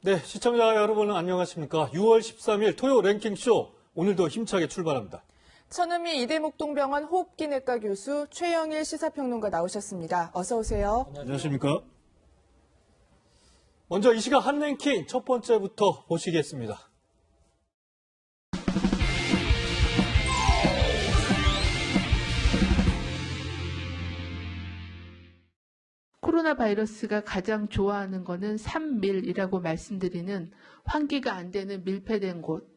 네, 시청자 여러분 안녕하십니까. 6월 13일 토요 랭킹쇼 오늘도 힘차게 출발합니다. 천은미 이대목동병원 호흡기내과 교수 최영일 시사평론가 나오셨습니다. 어서 오세요. 안녕하십니까. 먼저 이 시간 한 랭킹 첫 번째부터 보시겠습니다. 코로나 바이러스가 가장 좋아하는 거는 3밀이라고 말씀드리는 환기가 안 되는 밀폐된 곳.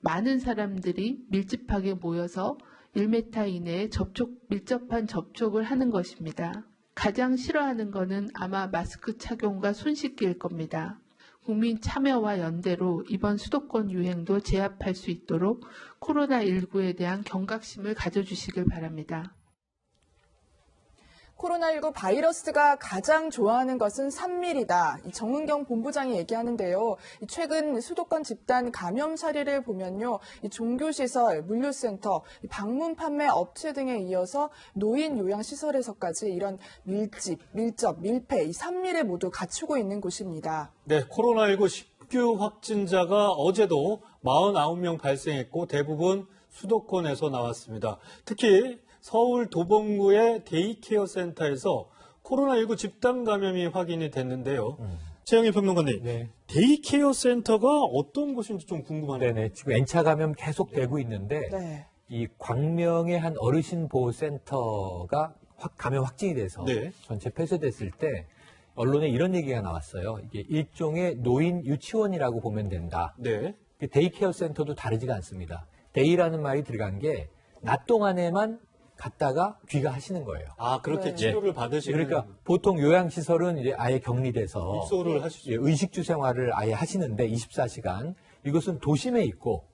많은 사람들이 밀집하게 모여서 1m 이내에 밀접한 접촉을 하는 것입니다. 가장 싫어하는 거는 아마 마스크 착용과 손 씻기일 겁니다. 국민 참여와 연대로 이번 수도권 유행도 제압할 수 있도록 코로나19에 대한 경각심을 가져주시길 바랍니다. 코로나19 바이러스가 가장 좋아하는 것은 3밀이다. 정은경 본부장이 얘기하는데요. 최근 수도권 집단 감염 사례를 보면요. 종교시설, 물류센터, 방문 판매 업체 등에 이어서 노인 요양시설에서까지 이런 밀접, 밀폐, 이 3밀을 모두 갖추고 있는 곳입니다. 네, 코로나19 신규 확진자가 어제도 49명 발생했고 대부분 수도권에서 나왔습니다. 특히 서울 도봉구의 데이케어 센터에서 코로나19 집단 감염이 확인이 됐는데요. 최영일 평론가님, 네. 데이케어 센터가 어떤 곳인지 좀 궁금하네요. 네네. 지금 N차 감염 계속되고 있는데 네. 이 광명의 한 어르신 보호 센터가 감염 확진이 돼서 네. 전체 폐쇄됐을 때 언론에 이런 얘기가 나왔어요. 이게 일종의 노인 유치원이라고 보면 된다. 네. 데이케어 센터도 다르지가 않습니다. 데이라는 말이 들어간 게 낮 동안에만 갔다가 귀가하시는 거예요. 아, 그렇게 네. 치료를 받으시는. 그러니까 보통 요양시설은 이제 아예 격리돼서 입소를 하시죠. 의식주 생활을 아예 하시는데 24시간. 이것은 도심에 있고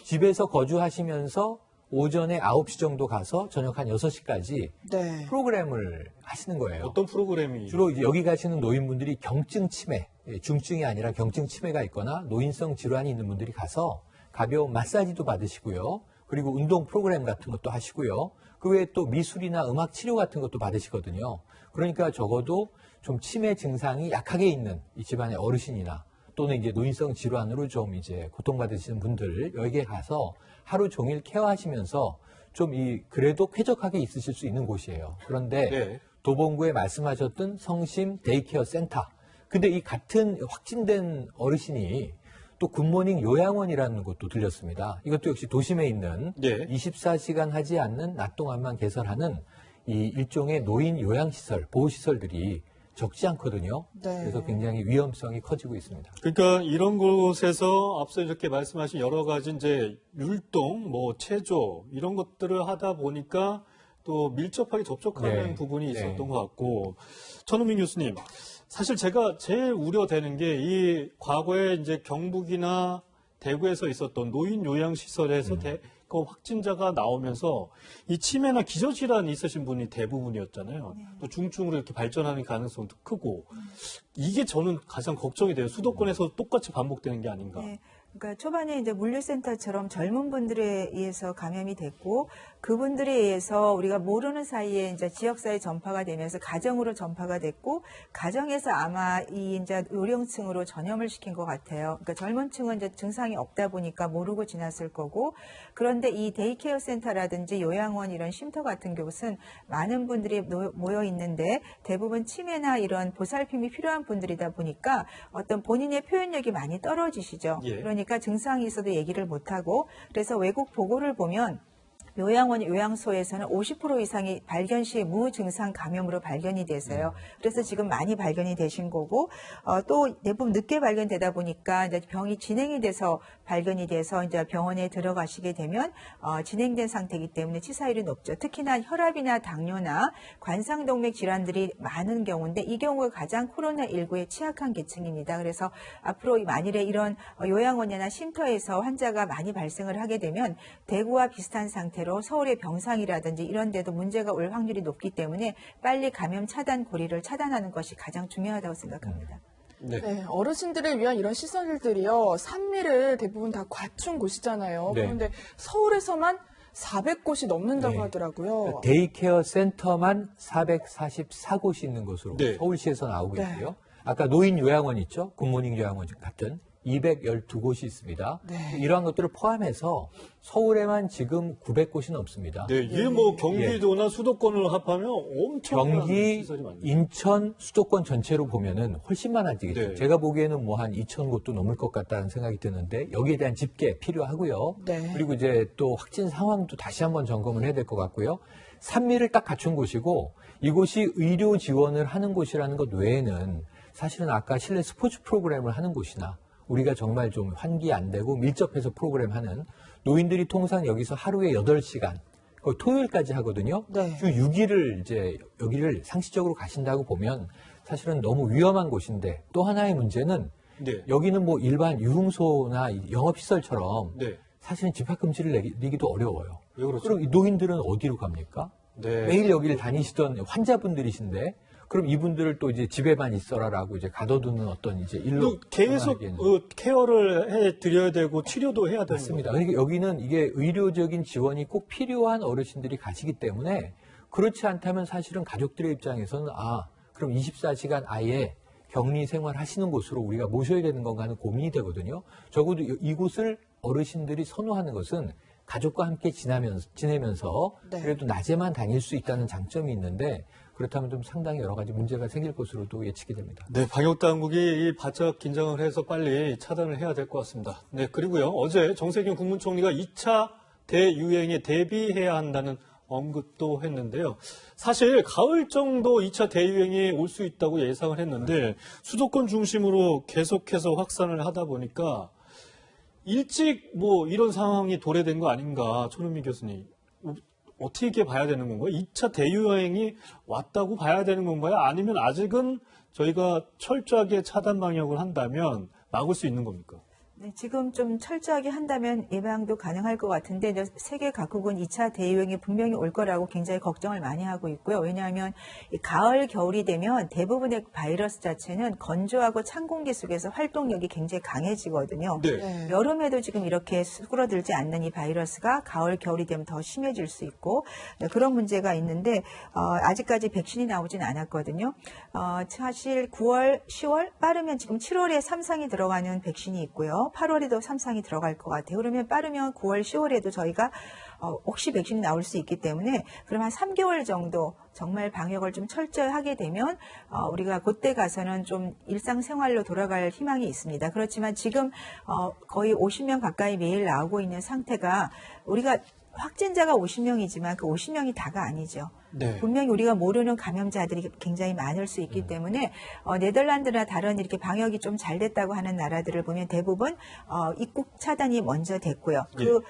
집에서 거주하시면서 오전에 9시 정도 가서 저녁 한 6시까지 네. 프로그램을 하시는 거예요. 어떤 프로그램이? 주로 이제 여기 가시는 노인분들이 경증 치매, 중증이 아니라 경증 치매가 있거나 노인성 질환이 있는 분들이 가서 가벼운 마사지도 받으시고요. 그리고 운동 프로그램 같은 것도 하시고요. 그 외에 또 미술이나 음악 치료 같은 것도 받으시거든요. 그러니까 적어도 좀 치매 증상이 약하게 있는 이 집안의 어르신이나 또는 이제 노인성 질환으로 좀 이제 고통받으시는 분들 여기에 가서 하루 종일 케어하시면서 좀 그래도 쾌적하게 있으실 수 있는 곳이에요. 그런데 네. 도봉구에 말씀하셨던 성심 데이케어 센터. 근데 이 같은 확진된 어르신이 또 굿모닝 요양원이라는 곳도 들렸습니다. 이것도 역시 도심에 있는 네. 24시간 하지 않는 낮 동안만 개설하는 이 일종의 노인 요양시설, 보호시설들이 적지 않거든요. 네. 그래서 굉장히 위험성이 커지고 있습니다. 그러니까 이런 곳에서 앞서 이렇게 말씀하신 여러 가지 이제 율동, 체조 이런 것들을 하다 보니까 또 밀접하게 접촉하는 네. 부분이 있었던 네. 것 같고, 천우민 교수님, 사실 제가 제일 우려되는 게 이 과거에 이제 경북이나 대구에서 있었던 노인 요양시설에서 그 확진자가 나오면서 이 치매나 기저질환이 있으신 분이 대부분이었잖아요. 또 중증으로 이렇게 발전하는 가능성도 크고 이게 저는 가장 걱정이 돼요. 수도권에서 똑같이 반복되는 게 아닌가. 네. 그러니까 초반에 이제 물류센터처럼 젊은 분들에 의해서 감염이 됐고 그분들에 의해서 우리가 모르는 사이에 이제 지역사회 전파가 되면서 가정으로 전파가 됐고 가정에서 아마 이 이제 요령층으로 전염을 시킨 것 같아요. 그러니까 젊은 층은 이제 증상이 없다 보니까 모르고 지났을 거고 그런데 이 데이케어 센터라든지 요양원 이런 쉼터 같은 곳은 많은 분들이 모여 있는데 대부분 치매나 이런 보살핌이 필요한 분들이다 보니까 어떤 본인의 표현력이 많이 떨어지시죠. 예. 그러니까 증상이 있어도 얘기를 못하고 그래서 외국 보고를 보면 요양원, 요양소에서는 50% 이상이 발견 시에 무증상 감염으로 발견이 돼서요. 그래서 지금 많이 발견이 되신 거고, 또 대부분 늦게 발견되다 보니까 이제 병이 진행이 돼서 발견이 돼서 이제 병원에 들어가시게 되면, 진행된 상태이기 때문에 치사율이 높죠. 특히나 혈압이나 당뇨나 관상동맥 질환들이 많은 경우인데, 이 경우가 가장 코로나19에 취약한 계층입니다. 그래서 앞으로 만일에 이런 요양원이나 쉼터에서 환자가 많이 발생을 하게 되면, 대구와 비슷한 상태로 서울의 병상이라든지 이런 데도 문제가 올 확률이 높기 때문에 빨리 감염 차단 고리를 차단하는 것이 가장 중요하다고 생각합니다. 네. 네, 어르신들을 위한 이런 시설들이요. 3밀을 대부분 다 갖춘 곳이잖아요. 네. 그런데 서울에서만 400곳이 넘는다고 네. 하더라고요. 데이케어 센터만 444곳이 있는 것으로 네. 서울시에서 나오고 네. 있고요. 아까 노인 요양원 있죠? 굿모닝 요양원 같은 212곳이 있습니다. 네. 이러한 것들을 포함해서 서울에만 지금 900곳이 넘습니다. 네, 이게 뭐 경기도나 수도권을 합하면 엄청난 경기, 시설이 많네요. 인천, 수도권 전체로 보면은 훨씬 많아지겠죠. 네. 제가 보기에는 뭐 한 2,000곳도 넘을 것 같다는 생각이 드는데 여기에 대한 집계 필요하고요. 네. 그리고 이제 또 확진 상황도 다시 한번 점검을 해야 될 것 같고요. 산미를 딱 갖춘 곳이고 이곳이 의료 지원을 하는 곳이라는 것 외에는 사실은 아까 실내 스포츠 프로그램을 하는 곳이나 우리가 정말 좀 환기 안 되고 밀접해서 프로그램 하는 노인들이 통상 여기서 하루에 8시간, 거의 토요일까지 하거든요. 네. 주 6일을 이제 여기를 상시적으로 가신다고 보면 사실은 너무 위험한 곳인데 또 하나의 문제는 네. 여기는 뭐 일반 유흥소나 영업시설처럼 네. 사실은 집합금지를 내기도 어려워요. 왜 그렇죠? 그럼 이 노인들은 어디로 갑니까? 네. 매일 여기를 다니시던 환자분들이신데 그럼 이분들을 또 이제 집에만 있어라라고 이제 가둬두는 어떤 이제 일로 또 계속 전환하기에는. 케어를 해 드려야 되고 치료도 해야 되는 맞습니다. 거죠. 그러니까 여기는 이게 의료적인 지원이 꼭 필요한 어르신들이 가시기 때문에 그렇지 않다면 사실은 가족들의 입장에서는 그럼 24시간 아예 격리 생활 하시는 곳으로 우리가 모셔야 되는 건가 하는 고민이 되거든요. 적어도 이곳을 어르신들이 선호하는 것은 가족과 함께 지내면서 네. 그래도 낮에만 다닐 수 있다는 장점이 있는데 그렇다면 좀 상당히 여러 가지 문제가 생길 것으로도 예측이 됩니다. 네, 방역 당국이 바짝 긴장을 해서 빨리 차단을 해야 될 것 같습니다. 네, 그리고요. 어제 정세균 국무총리가 2차 대유행에 대비해야 한다는 언급도 했는데요. 사실 가을 정도 2차 대유행이 올 수 있다고 예상을 했는데 수도권 중심으로 계속해서 확산을 하다 보니까 일찍 뭐 이런 상황이 도래된 거 아닌가, 손흥민 교수님. 어떻게 봐야 되는 건가요? 2차 대유행이 왔다고 봐야 되는 건가요? 아니면 아직은 저희가 철저하게 차단 방역을 한다면 막을 수 있는 겁니까? 네, 지금 좀 철저하게 한다면 예방도 가능할 것 같은데 이제 세계 각국은 2차 대유행이 분명히 올 거라고 굉장히 걱정을 많이 하고 있고요. 왜냐하면 이 가을, 겨울이 되면 대부분의 바이러스 자체는 건조하고 찬 공기 속에서 활동력이 굉장히 강해지거든요. 네. 네. 여름에도 지금 이렇게 수그러들지 않는 이 바이러스가 가을, 겨울이 되면 더 심해질 수 있고 그런 문제가 있는데 아직까지 백신이 나오진 않았거든요. 사실 9월, 10월 빠르면 지금 7월에 3상이 들어가는 백신이 있고요. 8월에도 3상이 들어갈 것 같아요. 그러면 빠르면 9월, 10월에도 저희가 혹시 백신이 나올 수 있기 때문에 그럼 한 3개월 정도 정말 방역을 좀 철저히 하게 되면 우리가 그때 가서는 좀 일상생활로 돌아갈 희망이 있습니다. 그렇지만 지금 거의 50명 가까이 매일 나오고 있는 상태가 우리가 확진자가 50명이지만 그 50명이 다가 아니죠. 네. 분명히 우리가 모르는 감염자들이 굉장히 많을 수 있기 때문에 네덜란드나 다른 이렇게 방역이 좀 잘 됐다고 하는 나라들을 보면 대부분 입국 차단이 먼저 됐고요. 그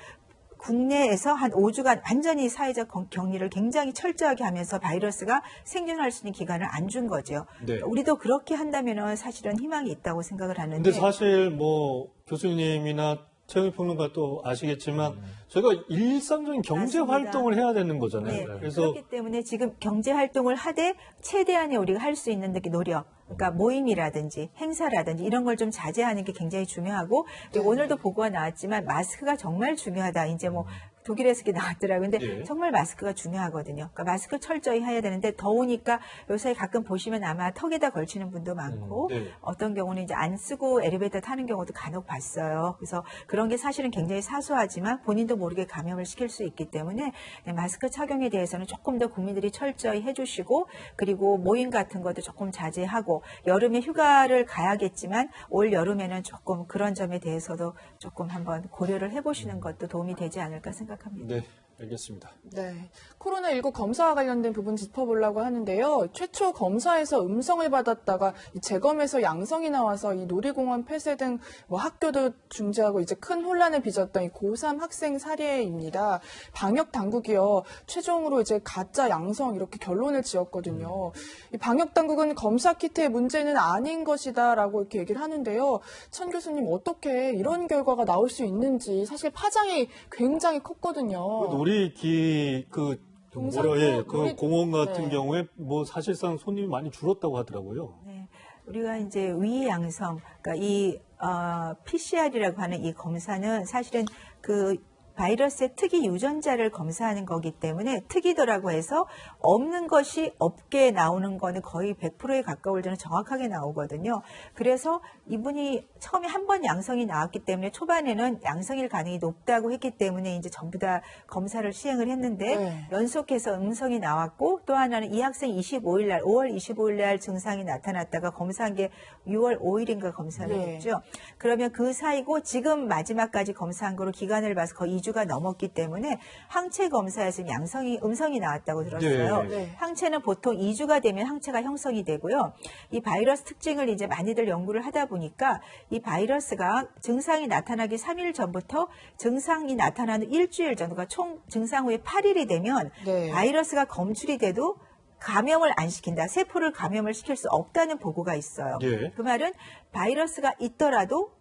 국내에서 한 5주간 완전히 사회적 격리를 굉장히 철저하게 하면서 바이러스가 생존할 수 있는 기간을 안 준 거죠. 네. 우리도 그렇게 한다면 사실은 희망이 있다고 생각을 하는데. 근데 사실 뭐 교수님이나 최영희 평론가 또 아시겠지만 저희가 일상적인 경제 맞습니다. 활동을 해야 되는 거잖아요. 네, 그래서 그렇기 때문에 지금 경제 활동을 하되 최대한의 우리가 할 수 있는 노력, 그러니까 모임이라든지 행사라든지 이런 걸 좀 자제하는 게 굉장히 중요하고 그리고 오늘도 보고가 나왔지만 마스크가 정말 중요하다. 이제 뭐 독일에서 이렇게 나왔더라고요. 근데 예. 정말 마스크가 중요하거든요. 그러니까 마스크 철저히 해야 되는데 더우니까 요새 가끔 보시면 아마 턱에다 걸치는 분도 많고 네. 어떤 경우는 이제 안 쓰고 엘리베이터 타는 경우도 간혹 봤어요. 그래서 그런 게 사실은 굉장히 사소하지만 본인도 모르게 감염을 시킬 수 있기 때문에 마스크 착용에 대해서는 조금 더 국민들이 철저히 해주시고 그리고 모임 같은 것도 조금 자제하고 여름에 휴가를 가야겠지만 올 여름에는 조금 그런 점에 대해서도 조금 한번 고려를 해보시는 것도 도움이 되지 않을까 생각합니다. 네, 알겠습니다. 네. 코로나19 검사와 관련된 부분 짚어보려고 하는데요. 최초 검사에서 음성을 받았다가 이 재검에서 양성이 나와서 이 놀이공원 폐쇄 등 뭐 학교도 중지하고 이제 큰 혼란을 빚었던 이 고3 학생 사례입니다. 방역 당국이요. 최종으로 이제 가짜 양성 이렇게 결론을 지었거든요. 이 방역 당국은 검사 키트의 문제는 아닌 것이다라고 이렇게 얘기를 하는데요. 천 교수님 어떻게 이런 결과가 나올 수 있는지 사실 파장이 굉장히 컸거든요. 그 공원 같은 네. 경우에 뭐 사실상 손님이 많이 줄었다고 하더라고요. 네, 우리가 이제 위양성, 그러니까 이 PCR이라고 하는 이 검사는 사실은 그 바이러스의 특이 유전자를 검사하는 거기 때문에 특이도라고 해서 없는 것이 없게 나오는 거는 거의 100%에 가까울 때는 정확하게 나오거든요. 그래서 이분이 처음에 한 번 양성이 나왔기 때문에 초반에는 양성일 가능이 높다고 했기 때문에 이제 전부 다 검사를 시행을 했는데 네. 연속해서 음성이 나왔고 또 하나는 이 학생이 25일 날 5월 25일 날 증상이 나타났다가 검사한 게 6월 5일인가 검사를 네. 했죠. 그러면 그 사이고 지금 마지막까지 검사한 거로 기간을 봐서 거의 2주가 넘었기 때문에 항체 검사에서 음성이 나왔다고 들었어요. 네. 네. 항체는 보통 2주가 되면 항체가 형성이 되고요. 이 바이러스 특징을 이제 많이들 연구를 하다 보니까 이 바이러스가 증상이 나타나기 3일 전부터 증상이 나타나는 일주일 전, 그러니까 총 증상 후에 8일이 되면 네. 바이러스가 검출이 돼도 감염을 안 시킨다. 세포를 감염을 시킬 수 없다는 보고가 있어요. 예. 그 말은 바이러스가 있더라도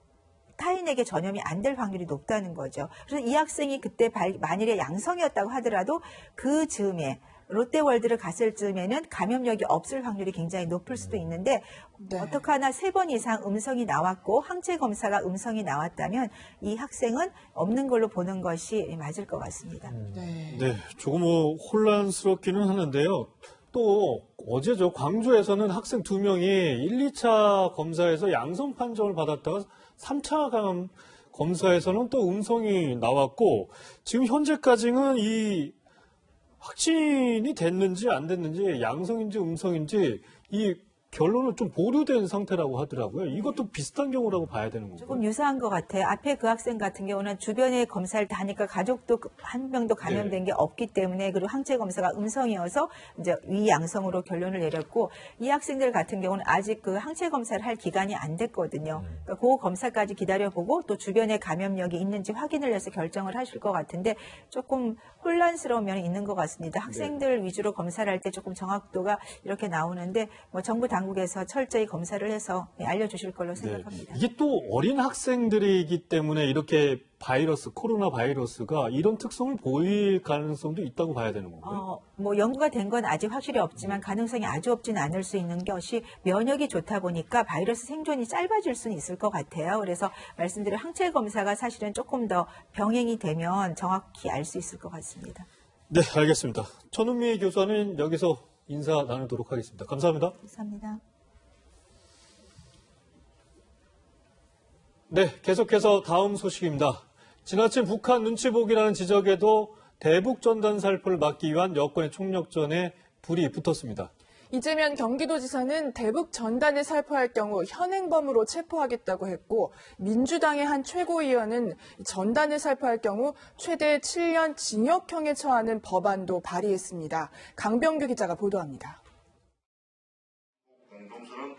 타인에게 전염이 안 될 확률이 높다는 거죠. 그래서 이 학생이 그때 만일에 양성이었다고 하더라도 그 즈음에 롯데월드를 갔을 즈음에는 감염력이 없을 확률이 굉장히 높을 수도 있는데 네. 어떡하나 3번 이상 음성이 나왔고 항체 검사가 음성이 나왔다면 이 학생은 없는 걸로 보는 것이 맞을 것 같습니다. 네. 네, 조금 혼란스럽기는 하는데요. 또 어제죠. 광주에서는 학생 2명이 1, 2차 검사에서 양성 판정을 받았다가 3차 검사에서는 또 음성이 나왔고 지금 현재까지는 이 확진이 됐는지 안 됐는지 양성인지 음성인지 이 결론은 좀 보류된 상태라고 하더라고요. 이것도 비슷한 경우라고 봐야 되는 건가요? 조금 유사한 것 같아요. 앞에 그 학생 같은 경우는 주변에 검사를 다 하니까 가족도 한 명도 감염된 게 없기 때문에 그리고 항체 검사가 음성이어서 이제 위양성으로 결론을 내렸고 이 학생들 같은 경우는 아직 그 항체 검사를 할 기간이 안 됐거든요. 그러니까 그 검사까지 기다려보고 또 주변에 감염력이 있는지 확인을 해서 결정을 하실 것 같은데 조금 혼란스러운 면이 있는 것 같습니다. 학생들 위주로 검사를 할 때 조금 정확도가 이렇게 나오는데 뭐 정부 당국에서 철저히 검사를 해서 알려주실 걸로 생각합니다. 이게 또 어린 학생들이기 때문에 이렇게 코로나 바이러스가 이런 특성을 보일 가능성도 있다고 봐야 되는 건가요? 뭐 연구가 된 건 아직 확실히 없지만 가능성이 아주 없지는 않을 수 있는 것이 면역이 좋다 보니까 바이러스 생존이 짧아질 수는 있을 것 같아요. 그래서 말씀드린 항체 검사가 사실은 조금 더 병행이 되면 정확히 알 수 있을 것 같습니다. 네, 알겠습니다. 천은미 교수와는 여기서 인사 나누도록 하겠습니다. 감사합니다. 감사합니다. 네, 계속해서 다음 소식입니다. 지나친 북한 눈치 보기라는 지적에도 대북 전단 살포를 막기 위한 여권의 총력전에 불이 붙었습니다. 이재명 경기도지사는 대북 전단을 살포할 경우 현행범으로 체포하겠다고 했고 민주당의 한 최고위원은 전단을 살포할 경우 최대 7년 징역형에 처하는 법안도 발의했습니다. 강병규 기자가 보도합니다.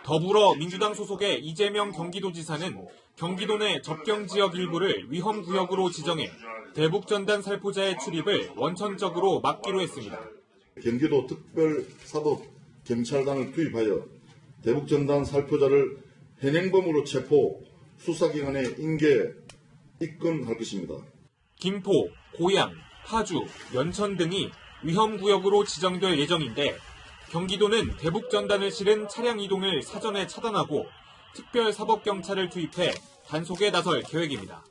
더불어민주당 소속의 이재명 경기도지사는 경기도 내 접경지역 일부를 위험구역으로 지정해 대북전단 살포자의 출입을 원천적으로 막기로 했습니다. 경기도 특별사법경찰단을 투입하여 대북전단 살포자를 현행범으로 체포, 수사기관에 인계, 입건할 것입니다. 김포, 고양, 파주, 연천 등이 위험구역으로 지정될 예정인데 경기도는 대북전단을 실은 차량 이동을 사전에 차단하고 특별사법경찰을 투입해 단속에 나설 계획입니다.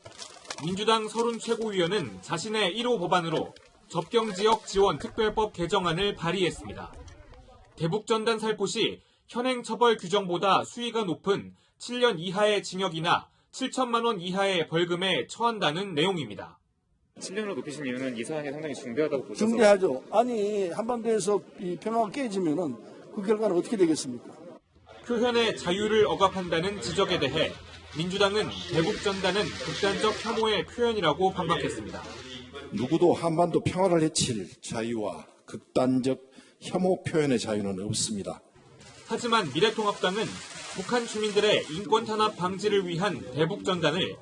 민주당 서른 최고위원은 자신의 1호 법안으로 접경지역 지원 특별법 개정안을 발의했습니다. 대북전단 살포 시 현행 처벌 규정보다 수위가 높은 7년 이하의 징역이나 7천만 원 이하의 벌금에 처한다는 내용입니다. 7년으로 높이신 이유는 이 사안이 상당히 중대하다고 보셔서. 중대하죠. 아니 한반도에서 이 평화가 깨지면은 그 결과는 어떻게 되겠습니까? 표현의 자유를 억압한다는 지적에 대해 민주당은 대북전단은 극단적 혐오의 표현이라고 반박했습니다. 누구도 한반도 평화를 해칠 자유와 극단적 혐오 표현의 자유는 없습니다. 하지만 미래통합당은 북한 주민들의 인권 탄압 방지를 위한 대북전단을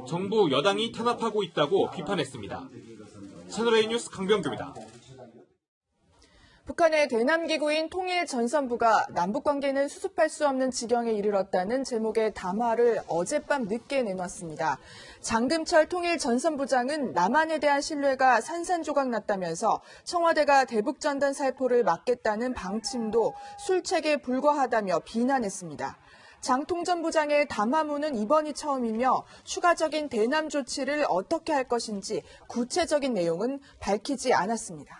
정부 여당이 탄압하고 있다고 비판했습니다. 채널A 뉴스 강병규입니다. 북한의 대남기구인 통일전선부가 남북관계는 수습할 수 없는 지경에 이르렀다는 제목의 담화를 어젯밤 늦게 내놨습니다. 장금철 통일전선부장은 남한에 대한 신뢰가 산산조각 났다면서 청와대가 대북전단 살포를 막겠다는 방침도 술책에 불과하다며 비난했습니다. 장 통전부장의 담화문은 이번이 처음이며 추가적인 대남 조치를 어떻게 할 것인지 구체적인 내용은 밝히지 않았습니다.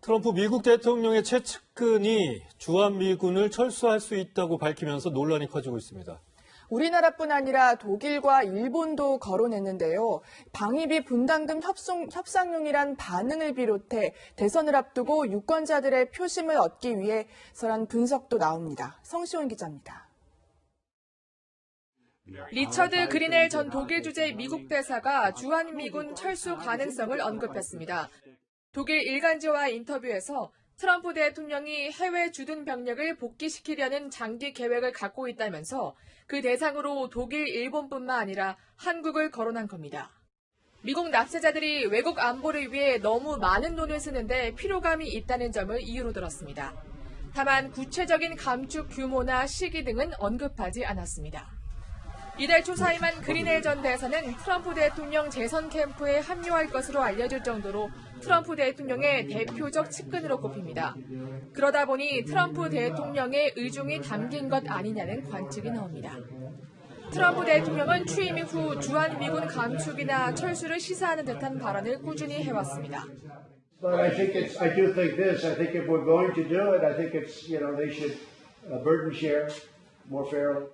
트럼프 미국 대통령의 최측근이 주한미군을 철수할 수 있다고 밝히면서 논란이 커지고 있습니다. 우리나라뿐 아니라 독일과 일본도 거론했는데요. 방위비 분담금 협상용이란 반응을 비롯해 대선을 앞두고 유권자들의 표심을 얻기 위해서란 분석도 나옵니다. 성시원 기자입니다. 리처드 그리넬 전 독일 주재 미국 대사가 주한미군 철수 가능성을 언급했습니다. 독일 일간지와의 인터뷰에서 트럼프 대통령이 해외 주둔 병력을 복귀시키려는 장기 계획을 갖고 있다면서 그 대상으로 독일, 일본뿐만 아니라 한국을 거론한 겁니다. 미국 납세자들이 외국 안보를 위해 너무 많은 돈을 쓰는데 피로감이 있다는 점을 이유로 들었습니다. 다만 구체적인 감축 규모나 시기 등은 언급하지 않았습니다. 이달 초 사임한 그리넬 전 대사는 트럼프 대통령 재선 캠프에 합류할 것으로 알려질 정도로 트럼프 대통령의 대표적 측근으로 꼽힙니다. 그러다 보니 트럼프 대통령의 의중이 담긴 것 아니냐는 관측이 나옵니다. 트럼프 대통령은 취임 이후 주한미군 감축이나 철수를 시사하는 듯한 발언을 꾸준히 해왔습니다. But I do think this. I think if we're going to do it, I think it's, they should burden share more fairly.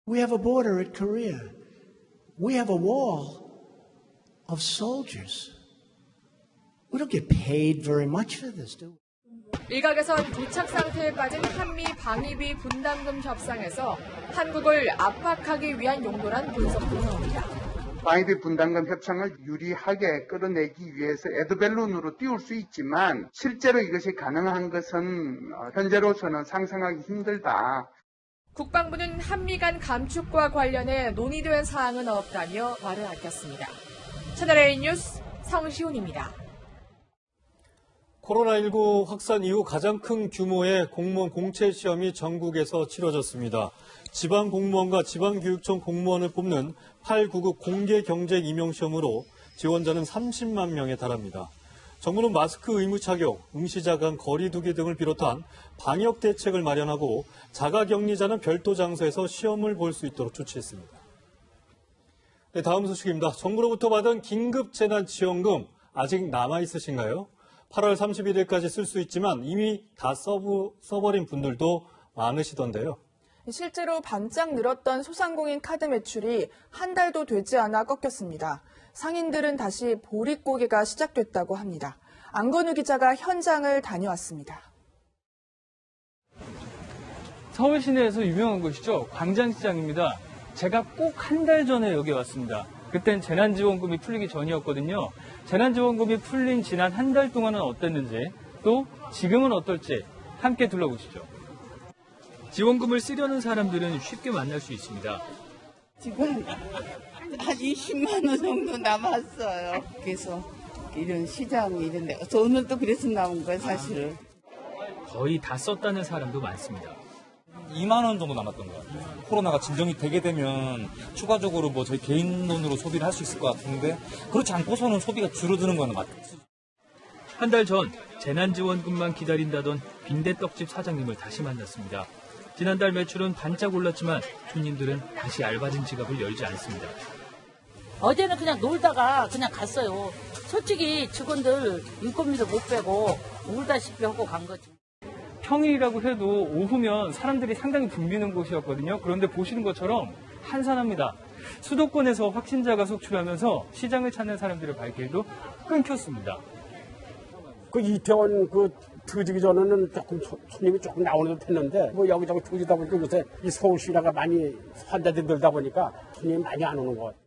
We have a border at Korea. We have a wall of soldiers. We don't get paid very much for this, do we? 일각에선 도착 상태에 빠진 한미 방위비 분담금 협상에서 한국을 압박하기 위한 용도란 분석도 나옵니다. 방위비 분담금 협상을 유리하게 끌어내기 위해서 에드밸론으로 띄울 수 있지만 실제로 이것이 가능한 것은 현재로서는 상상하기 힘들다. 국방부는 한미 간 감축과 관련해 논의된 사항은 없다며 말을 아꼈습니다. 채널A 뉴스 성시훈입니다. 코로나19 확산 이후 가장 큰 규모의 공무원 공채 시험이 전국에서 치러졌습니다. 지방 공무원과 지방교육청 공무원을 뽑는 899 공개 경쟁 임용 시험으로 지원자는 30만 명에 달합니다. 정부는 마스크 의무 착용, 응시자 간 거리 두기 등을 비롯한 방역 대책을 마련하고 자가격리자는 별도 장소에서 시험을 볼 수 있도록 조치했습니다. 네, 다음 소식입니다. 정부로부터 받은 긴급재난지원금 아직 남아있으신가요? 8월 31일까지 쓸 수 있지만 이미 다 써버린 분들도 많으시던데요. 실제로 반짝 늘었던 소상공인 카드 매출이 한 달도 되지 않아 꺾였습니다. 상인들은 다시 보릿고개가 시작됐다고 합니다. 안건우 기자가 현장을 다녀왔습니다. 서울 시내에서 유명한 곳이죠. 광장시장입니다. 제가 꼭 한 달 전에 여기 왔습니다. 그땐 재난지원금이 풀리기 전이었거든요. 재난지원금이 풀린 지난 한 달 동안은 어땠는지, 또 지금은 어떨지 함께 둘러보시죠. 지원금을 쓰려는 사람들은 쉽게 만날 수 있습니다. 지금 한 20만 원 정도 남았어요. 그래서 이런 시장 이런 데 오늘도 그래서 나온 거예요, 사실은. 거의 다 썼다는 사람도 많습니다. 2만 원 정도 남았던 것 같아요. 코로나가 진정이 되게 되면 추가적으로 뭐 저희 개인 돈으로 소비를 할 수 있을 것 같은데 그렇지 않고서는 소비가 줄어드는 건 맞아요. 한 달 전 재난지원금만 기다린다던 빈대떡집 사장님을 다시 만났습니다. 지난달 매출은 반짝 올랐지만 손님들은 다시 알바진 지갑을 열지 않습니다. 어제는 그냥 놀다가 그냥 갔어요. 솔직히 직원들 인건비도 못 빼고 울다시피 하고 간 거지. 평일이라고 해도 오후면 사람들이 상당히 붐비는 곳이었거든요. 그런데 보시는 것처럼 한산합니다. 수도권에서 확진자가 속출하면서 시장을 찾는 사람들의 발길도 끊겼습니다. 그 이태원 터지기 전에는 조금 손님이 조금 나오는 듯 했는데 여기저기 터지다 보니까 요새 이 서울시라가 많이 환자들이 늘다 보니까 손님이 많이 안 오는 것 같아요.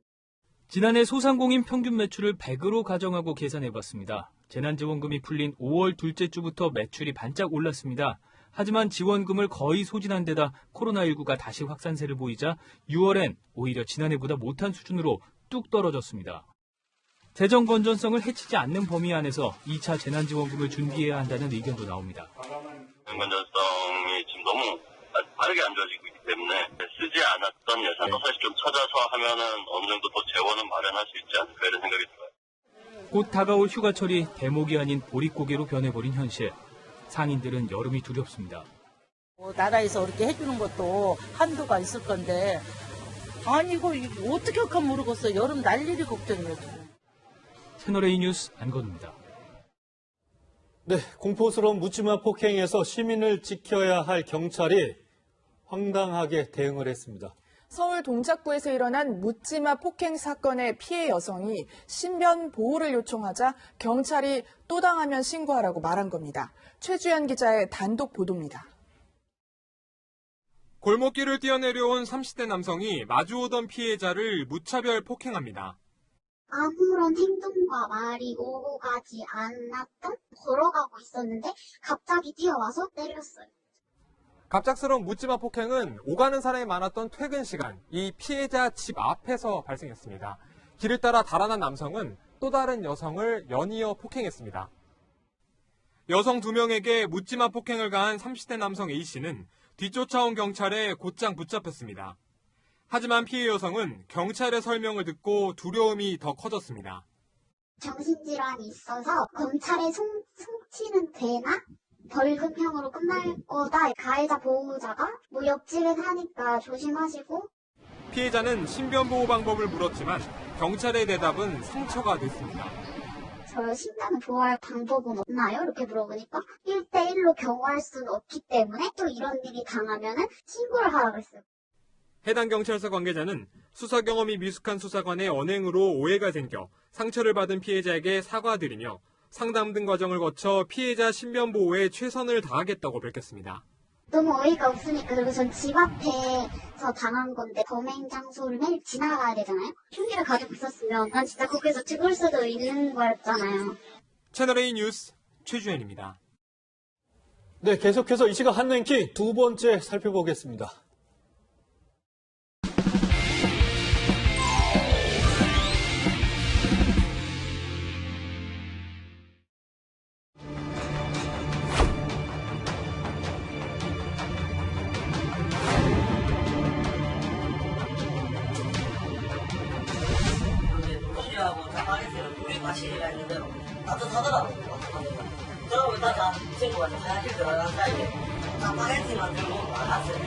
지난해 소상공인 평균 매출을 100으로 가정하고 계산해봤습니다. 재난지원금이 풀린 5월 둘째 주부터 매출이 반짝 올랐습니다. 하지만 지원금을 거의 소진한 데다 코로나19가 다시 확산세를 보이자 6월엔 오히려 지난해보다 못한 수준으로 뚝 떨어졌습니다. 재정 건전성을 해치지 않는 범위 안에서 2차 재난지원금을 준비해야 한다는 의견도 나옵니다. 건전성이 지금 너무 빠르게 안 좋아지고 있기 때문에 쓰지 않았던 예산도 사실 좀 찾아서 하면은 어느 정도 더 재원은 마련할 수 있지 않을까 이런 생각이 들어요. 곧 다가올 휴가철이 대목이 아닌 보릿고개로 변해버린 현실. 상인들은 여름이 두렵습니다. 나라에서 그렇게 해주는 것도 한도가 있을 건데 아니 이거 어떻게 할까 모르겠어요. 여름 날 일이 걱정이에요. 채널A 뉴스 안건우입니다. 네, 공포스러운 묻지마 폭행에서 시민을 지켜야 할 경찰이 황당하게 대응을 했습니다. 서울 동작구에서 일어난 묻지마 폭행 사건의 피해 여성이 신변 보호를 요청하자 경찰이 또 당하면 신고하라고 말한 겁니다. 최주연 기자의 단독 보도입니다. 골목길을 뛰어내려온 30대 남성이 마주오던 피해자를 무차별 폭행합니다. 아무런 행동과 말이 오고 가지 않았던 걸어가고 있었는데 갑자기 뛰어와서 때렸어요. 갑작스러운 묻지마 폭행은 오가는 사람이 많았던 퇴근 시간, 이 피해자 집 앞에서 발생했습니다. 길을 따라 달아난 남성은 또 다른 여성을 연이어 폭행했습니다. 여성 2명에게 묻지마 폭행을 가한 30대 남성 A씨는 뒤쫓아온 경찰에 곧장 붙잡혔습니다. 하지만 피해 여성은 경찰의 설명을 듣고 두려움이 더 커졌습니다. 정신질환이 있어서 검찰에 송치는 되나? 벌금형으로 끝날 거다. 가해자 보호자가 옆집에 사니까 조심하시고. 피해자는 신변보호 방법을 물었지만 경찰의 대답은 상처가 됐습니다. 저 신변을 보호할 방법은 없나요? 이렇게 물어보니까 1대1로 경호할 수는 없기 때문에 또 이런 일이 당하면 신고를 하라고 했어요. 해당 경찰서 관계자는 수사 경험이 미숙한 수사관의 언행으로 오해가 생겨 상처를 받은 피해자에게 사과드리며 상담 등 과정을 거쳐 피해자 신변 보호에 최선을 다하겠다고 밝혔습니다. 너무 어이가 없으니까. 그리고 전 집 앞에서 당한 건데 범행 장소를 매일 지나가야 되잖아요. 흉기를 가지고 있었으면 난 진짜 거기서 죽을 수도 있는 거였잖아요. 채널A 뉴스 최주현입니다. 네, 계속해서 이 시각 한랭킹 두 번째 살펴보겠습니다. 같이 했는데 따뜻하더라고. 그러고 있다가 친구가 화장실 들어간 사이에 파게티만 들고 나갔어요.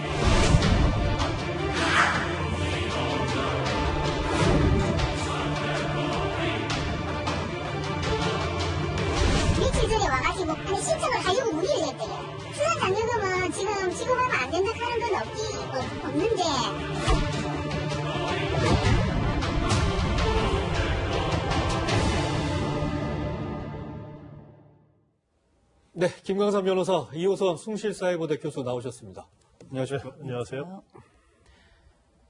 며칠 전에 와가지고 아니 신청을 하려고 문의를 했대요. 수납장려금은 지금 지급하면 안 된다 하는 건 없는데 네, 김광삼 변호사, 이호선 숭실사회부대 교수 나오셨습니다. 안녕하세요. 안녕하세요.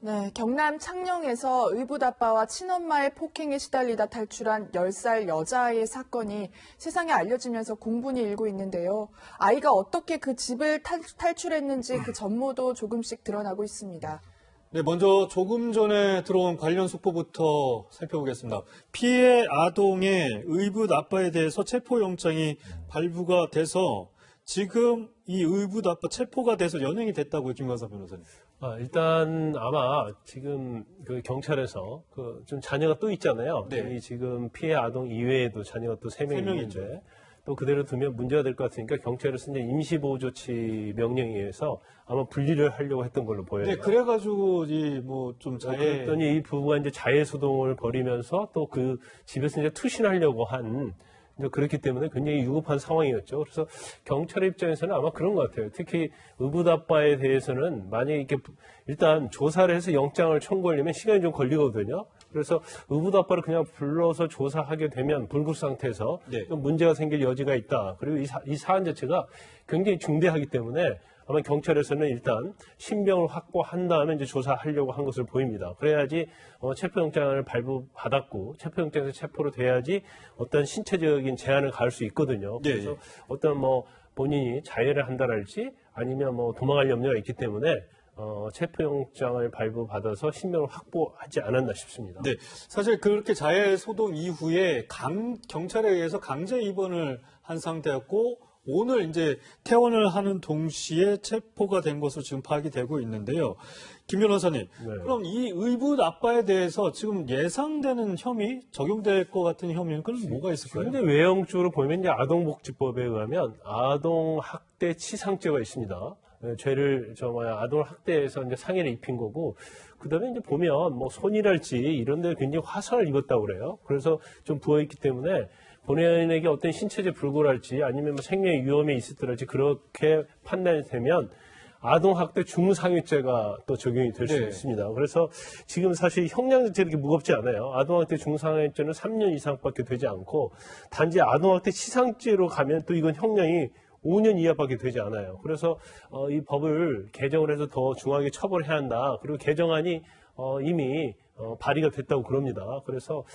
네, 경남 창녕에서 의붓아빠와 친엄마의 폭행에 시달리다 탈출한 10살 여자아이의 사건이 세상에 알려지면서 공분이 일고 있는데요. 아이가 어떻게 그 집을 탈출했는지 그 전모도 조금씩 드러나고 있습니다. 네, 먼저 조금 전에 들어온 관련 속보부터 살펴보겠습니다. 피해 아동의 의붓아빠에 대해서 체포영장이 발부가 돼서 지금 이 의붓아빠 체포가 돼서 연행이 됐다고요, 김광삼 변호사님. 일단 아마 지금 그 경찰에서 좀 자녀가 또 있잖아요. 네. 이 지금 피해 아동 이외에도 자녀가 또 3명 명이죠. 있는데 또 그대로 두면 문제가 될 것 같으니까 경찰에서 이제 임시보호조치 명령에 의해서 아마 분리를 하려고 했던 걸로 보여요. 네, 그래가지고 좀 자해. 그랬더니 이 부부가 이제 자해 소동을 벌이면서 또 그 집에서 이제 투신하려고 한. 그렇기 때문에 굉장히 유급한 상황이었죠. 그래서 경찰 입장에서는 아마 그런 것 같아요. 특히 의붓아빠에 대해서는 만약에 이렇게 일단 조사를 해서 영장을 청구하려면 시간이 좀 걸리거든요. 그래서 의붓아빠를 그냥 불러서 조사하게 되면 불구 상태에서 좀 문제가 생길 여지가 있다. 그리고 이 사안 자체가 굉장히 중대하기 때문에 아마 경찰에서는 일단 신병을 확보한 다음에 이제 조사하려고 한 것으로 보입니다. 그래야지 체포영장을 발부받았고 체포영장에서 체포로 돼야지 어떤 신체적인 제한을 가할 수 있거든요. 그래서 어떤 본인이 자해를 한다랄지 아니면 도망갈 염려가 있기 때문에 체포영장을 발부받아서 신병을 확보하지 않았나 싶습니다. 네, 사실 그렇게 자해 소동 이후에 경찰에 의해서 강제 입원을 한 상태였고 오늘 이제 퇴원을 하는 동시에 체포가 된 것으로 지금 파악이 되고 있는데요. 김 변호사님, 그럼 이 의붓 아빠에 대해서 지금 예상되는 혐의, 적용될 것 같은 혐의는 그럼 뭐가 있을까요? 근데 외형적으로 보면 이제 아동복지법에 의하면 아동학대 치상죄가 있습니다. 죄를 아동 학대에서 이제 상해를 입힌 거고, 그다음에 이제 보면 뭐 손이랄지 이런 데 굉장히 화상을 입었다고 그래요. 그래서 좀 부어있기 때문에 본인에게 어떤 신체적 불구랄지 아니면 뭐 생명의 위험이 있었더랄지 그렇게 판단이 되면 아동학대 중상해죄가 또 적용이 될 수 네. 있습니다. 그래서 지금 사실 형량 자체가 그렇게 무겁지 않아요. 아동학대 중상해죄는 3년 이상밖에 되지 않고, 단지 아동학대 치상죄로 가면 또 이건 형량이 5년 이하밖에 되지 않아요. 그래서 이 법을 개정을 해서 더 중하게 처벌해야 한다. 그리고 개정안이 이미 발의가 됐다고 그럽니다. 그래서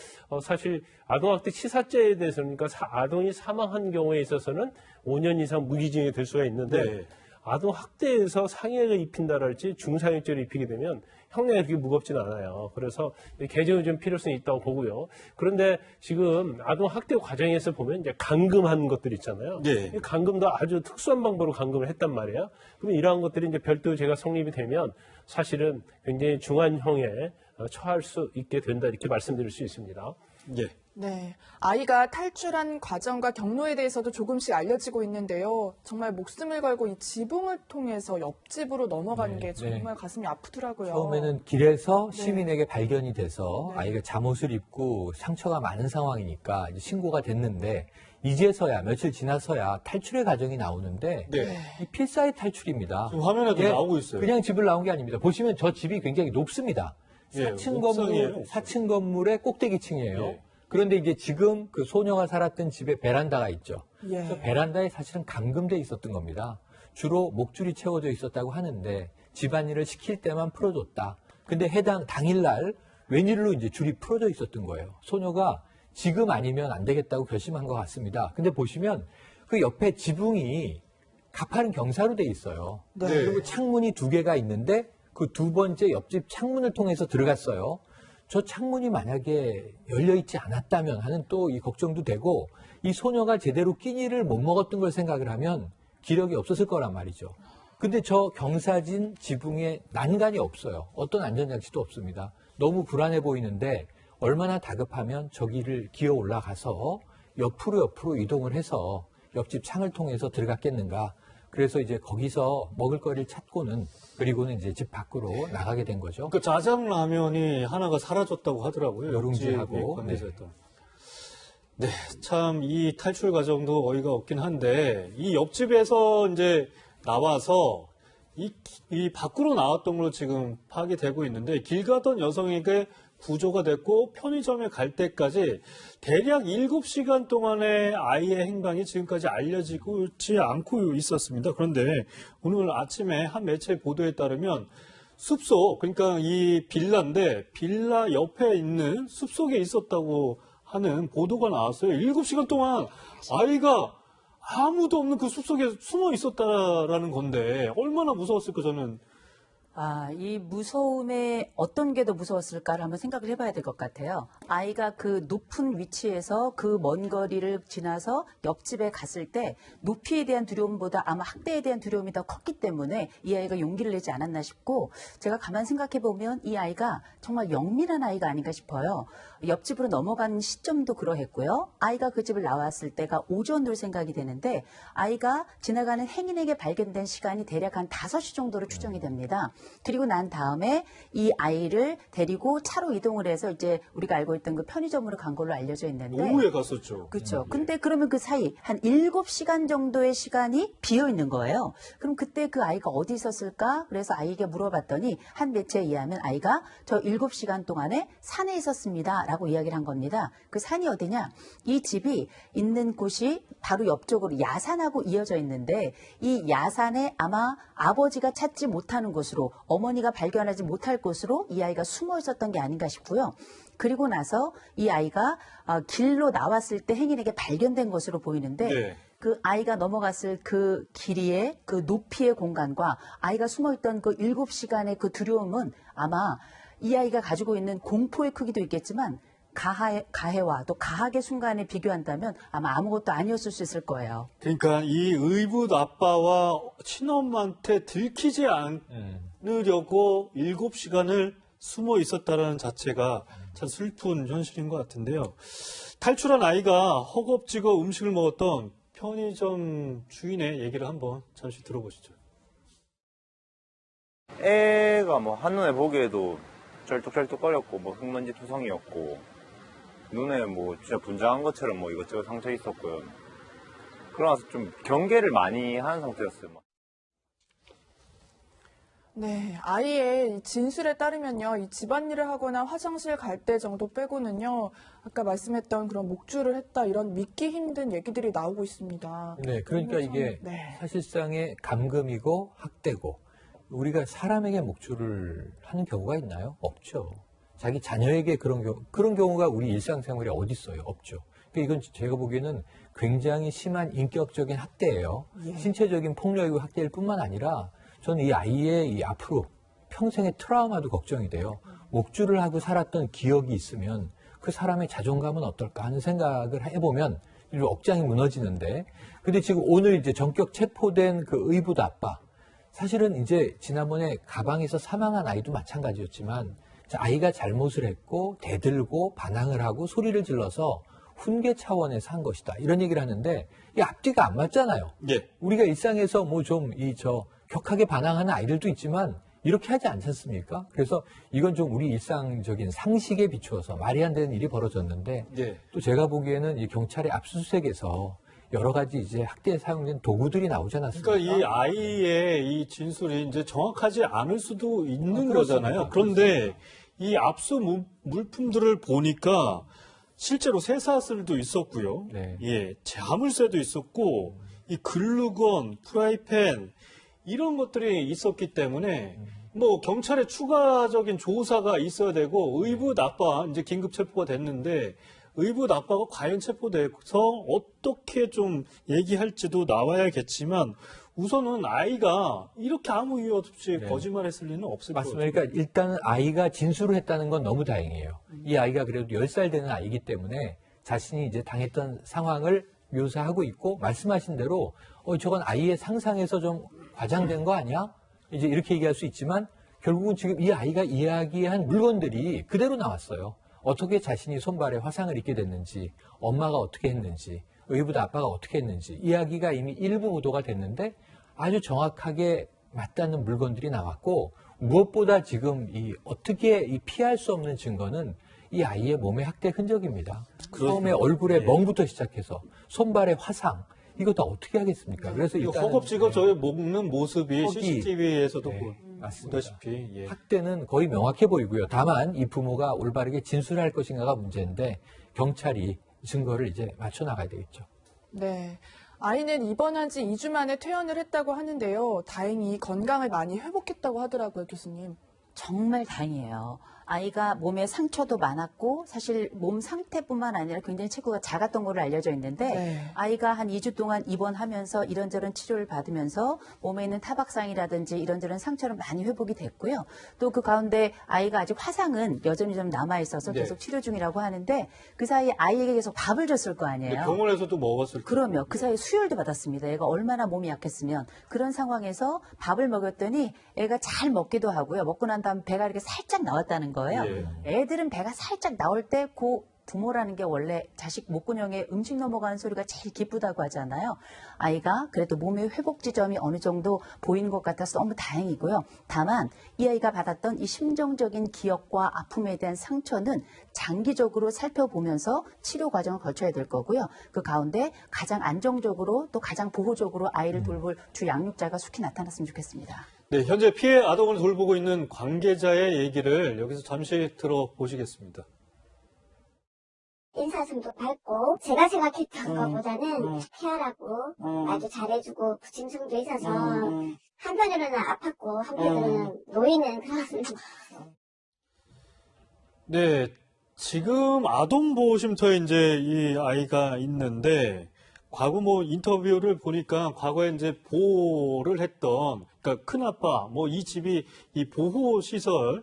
사실 아동학대 치사죄에 대해서는, 그러니까 아동이 사망한 경우에 있어서는 5년 이상 무기징역이 될 수가 있는데, 네. 아동학대에서 상해를 입힌다랄지 중상해죄를 입히게 되면 형량이 그렇게 무겁지는 않아요. 그래서 개정이 좀 필요성이 있다고 보고요. 그런데 지금 아동학대 과정에서 보면 이제 감금한 것들 있잖아요. 네. 이 감금도 아주 특수한 방법으로 감금을 했단 말이에요. 그러면 이러한 것들이 이제 별도 제가 성립이 되면 사실은 굉장히 중한형에 처할 수 있게 된다, 이렇게 말씀드릴 수 있습니다. 예. 네, 아이가 탈출한 과정과 경로에 대해서도 조금씩 알려지고 있는데요. 정말 목숨을 걸고 이 지붕을 통해서 옆집으로 넘어가는 게 정말 가슴이 아프더라고요. 처음에는 길에서 네. 시민에게 발견이 돼서 네. 아이가 잠옷을 입고 상처가 많은 상황이니까 이제 신고가 됐는데, 이제서야 며칠 지나서야 탈출의 과정이 나오는데 네. 이 필사의 탈출입니다. 지금 화면에도 나오고 있어요. 그냥 집을 나온 게 아닙니다. 보시면 저 집이 굉장히 높습니다. 예, 4층 건물의 꼭대기층이에요. 예. 그런데 이제 지금 그 소녀가 살았던 집에 베란다가 있죠. 예. 그래서 베란다에 사실은 감금돼 있었던 겁니다. 주로 목줄이 채워져 있었다고 하는데 집안일을 시킬 때만 풀어줬다. 근데 해당 당일날 웬일로 이제 줄이 풀어져 있었던 거예요. 소녀가 지금 아니면 안 되겠다고 결심한 것 같습니다. 근데 보시면 그 옆에 지붕이 가파른 경사로 돼 있어요. 네. 그리고 창문이 2개가 있는데 그 2번째 옆집 창문을 통해서 들어갔어요. 저 창문이 만약에 열려있지 않았다면 하는 또 이 걱정도 되고, 이 소녀가 제대로 끼니를 못 먹었던 걸 생각을 하면 기력이 없었을 거란 말이죠. 근데 저 경사진 지붕에 난간이 없어요. 어떤 안전장치도 없습니다. 너무 보이는데 얼마나 다급하면 저기를 기어 올라가서 옆으로 이동을 해서 옆집 창을 통해서 들어갔겠는가. 그래서 이제 거기서 먹을 거리를 찾고는, 그리고는 이제 집 밖으로 나가게 된 거죠. 그 짜장라면이 하나가 사라졌다고 하더라고요. 누룽지하고. 건네졌던. 네, 참 이 탈출 과정도 어이가 없긴 한데, 이 옆집에서 이제 나와서 이 밖으로 나왔던 걸로 지금 파악이 되고 있는데, 길 가던 여성에게 구조가 됐고 편의점에 갈 때까지 대략 7시간 동안의 아이의 행방이 지금까지 알려지지 않고 있었습니다. 그런데 오늘 아침에 한 매체 보도에 따르면 숲속, 그러니까 이 빌라인데 빌라 옆에 있는 숲속에 있었다고 하는 보도가 나왔어요. 7시간 동안 아이가 아무도 없는 그 숲속에 숨어 있었다라는 건데 얼마나 무서웠을까 저는. 이 무서움에 어떤 게 더 무서웠을까를 한번 생각을 해봐야 될 것 같아요. 아이가 그 높은 위치에서 그 먼 거리를 지나서 옆집에 갔을 때 높이에 대한 두려움보다 아마 학대에 대한 두려움이 더 컸기 때문에 이 아이가 용기를 내지 않았나 싶고, 제가 가만 생각해 보면 이 아이가 정말 영민한 아이가 아닌가 싶어요. 옆집으로 넘어간 시점도 그러했고요. 아이가 그 집을 나왔을 때가 오전으로 생각이 되는데, 아이가 지나가는 행인에게 발견된 시간이 대략 한 5시 정도로 추정이 됩니다. 그리고 난 다음에 이 아이를 데리고 차로 이동을 해서 이제 우리가 알고 있던 그 편의점으로 간 걸로 알려져 있는데, 오후에 갔었죠. 그렇죠. 근데 그러면 그 사이 한 7시간 정도의 시간이 비어 있는 거예요. 그럼 그때 그 아이가 어디 있었을까? 그래서 아이에게 물어봤더니 한 매체에 의하면 아이가 저 7시간 동안에 산에 있었습니다 라고 이야기를 한 겁니다. 그 산이 어디냐? 이 집이 있는 곳이 바로 옆쪽으로 야산하고 이어져 있는데, 이 야산에 아마 아버지가 찾지 못하는 곳으로, 어머니가 발견하지 못할 곳으로 이 아이가 숨어 있었던 게 아닌가 싶고요. 그리고 나서 이 아이가 길로 나왔을 때 행인에게 발견된 것으로 보이는데, 네. 그 아이가 넘어갔을 그 길이의 그 높이의 공간과 아이가 숨어있던 그 7시간의 그 두려움은 아마 이 아이가 가지고 있는 공포의 크기도 있겠지만 가해와 또 가학의 순간에 비교한다면 아마 아무것도 아니었을 수 있을 거예요. 그러니까 이 의붓 아빠와 친엄마한테 들키지 않으려고 7시간을 숨어 있었다는 자체가 참 슬픈 현실인 것 같은데요. 탈출한 아이가 허겁지겁 음식을 먹었던 편의점 주인의 얘기를 한번 잠시 들어보시죠. 애가 뭐 한눈에 보기에도 절뚝절뚝거렸고 뭐 흙먼지 투성이었고 눈에 뭐 진짜 분장한 것처럼 뭐 이것저것 상처 있었고요. 그러나서 좀 경계를 많이 하는 상태였어요. 네, 아이의 이 진술에 따르면요, 이 집안일을 하거나 화장실 갈 때 정도 빼고는요, 아까 말씀했던 그런 목줄을 했다 이런 믿기 힘든 얘기들이 나오고 있습니다. 네, 그러니까 이게 사실상의 감금이고 학대고 우리가 사람에게 목줄을 하는 경우가 있나요? 없죠. 자기 자녀에게 그런 경우가 우리 일상생활에 어디 있어요? 없죠. 그러니까 이건 제가 보기에는 굉장히 심한 인격적인 학대예요. 신체적인 폭력이고 학대일 뿐만 아니라 저는 이 아이의 이 앞으로 평생의 트라우마도 걱정이 돼요. 목줄을 하고 살았던 기억이 있으면 그 사람의 자존감은 어떨까 하는 생각을 해보면 억장이 무너지는데, 근데 지금 오늘 이제 전격 체포된 그 의붓 아빠, 사실은 이제 지난번에 가방에서 사망한 아이도 마찬가지였지만 아이가 잘못을 했고 대들고 반항을 하고 소리를 질러서 훈계 차원에서 한 것이다 이런 얘기를 하는데 이 앞뒤가 안 맞잖아요. 우리가 일상에서 뭐 좀 격하게 반항하는 아이들도 있지만 이렇게 하지 않지 않습니까? 그래서 이건 좀 우리 일상적인 상식에 비추어서 말이 안 되는 일이 벌어졌는데 또 제가 보기에는 이 경찰의 압수수색에서 여러 가지 이제 학대에 사용된 도구들이 나오지 않았습니까? 그러니까 이 아이의 이 진술이 이제 정확하지 않을 수도 있는 거잖아요. 그런데 이 압수 물품들을 보니까 실제로 쇠사슬도 있었고요. 자물쇠도 있었고, 이 글루건, 프라이팬, 이런 것들이 있었기 때문에 뭐 경찰의 추가적인 조사가 있어야 되고 의붓 아빠 이제 긴급 체포가 됐는데 의붓 아빠가 과연 체포돼서 어떻게 좀 얘기할지도 나와야겠지만 우선은 아이가 이렇게 아무 이유 없이 거짓말했을 리는 없을 거예요. 맞습니다. 그러니까 일단은 아이가 진술을 했다는 건 너무 다행이에요. 이 아이가 그래도 10살 되는 아이기 때문에 자신이 이제 당했던 상황을 묘사하고 있고 말씀하신 대로 저건 아이의 상상에서 좀 과장된 거 아니야? 이제 이렇게 얘기할 수 있지만 결국은 지금 이 아이가 이야기한 물건들이 그대로 나왔어요. 어떻게 자신이 손발에 화상을 입게 됐는지, 엄마가 어떻게 했는지, 의붓 아빠가 어떻게 했는지 이야기가 이미 일부 보도가 됐는데 아주 정확하게 맞닿는 물건들이 나왔고 무엇보다 지금 어떻게 피할 수 없는 증거는 이 아이의 몸의 학대 흔적입니다. 처음에 얼굴에 멍부터 시작해서 손발에 화상, 이거 다 어떻게 하겠습니까? 그래서 일단 허겁지겁 저희 먹는 모습이 CCTV에서도 보다시피 학대는 거의 명확해 보이고요. 다만 이 부모가 올바르게 진술할 것인가가 문제인데 경찰이 증거를 이제 맞춰 나가야 되겠죠. 네. 아이는 입원한 지 2주 만에 퇴원을 했다고 하는데요. 다행히 건강을 많이 회복했다고 하더라고요, 교수님. 정말 다행이에요. 아이가 몸에 상처도 많았고 사실 몸 상태뿐만 아니라 굉장히 체구가 작았던 걸로 알려져 있는데 아이가 한 2주 동안 입원하면서 이런저런 치료를 받으면서 몸에 있는 타박상이라든지 이런저런 상처는 많이 회복이 됐고요. 또 그 가운데 아이가 아직 화상은 여전히 좀 남아있어서 계속 치료 중이라고 하는데 그 사이에 아이에게 계속 밥을 줬을 거 아니에요. 병원에서도 먹었을 거예요. 그러면 그 사이에 수혈도 받았습니다. 애가 얼마나 몸이 약했으면 그런 상황에서 밥을 먹였더니 애가 잘 먹기도 하고요. 먹고 난 다음 배가 이렇게 살짝 나왔다는 거예요. 애들은 배가 살짝 나올 때 그 부모라는 게 원래 자식 목구멍에 음식 넘어가는 소리가 제일 기쁘다고 하잖아요. 아이가 그래도 몸의 회복 지점이 어느 정도 보이는 것 같아서 너무 다행이고요. 다만 이 아이가 받았던 이 심정적인 기억과 아픔에 대한 상처는 장기적으로 살펴보면서 치료 과정을 거쳐야 될 거고요. 그 가운데 가장 안정적으로 또 가장 보호적으로 아이를 돌볼 주 양육자가 속히 나타났으면 좋겠습니다. 네, 현재 피해 아동을 돌보고 있는 관계자의 얘기를 여기서 잠시 들어보시겠습니다. 인사성도 밝고 제가 생각했던 것보다는 피하라고 아주 잘해주고 부침성도 있어서 한편으로는 아팠고 한편으로는 놓이는 그런 네, 지금 아동보호쉼터에 이제 이 아이가 있는데 과거 뭐 인터뷰를 보니까 과거에 이제 보호를 했던 그러니까 큰아빠 뭐 이 집이 이 보호시설이었다고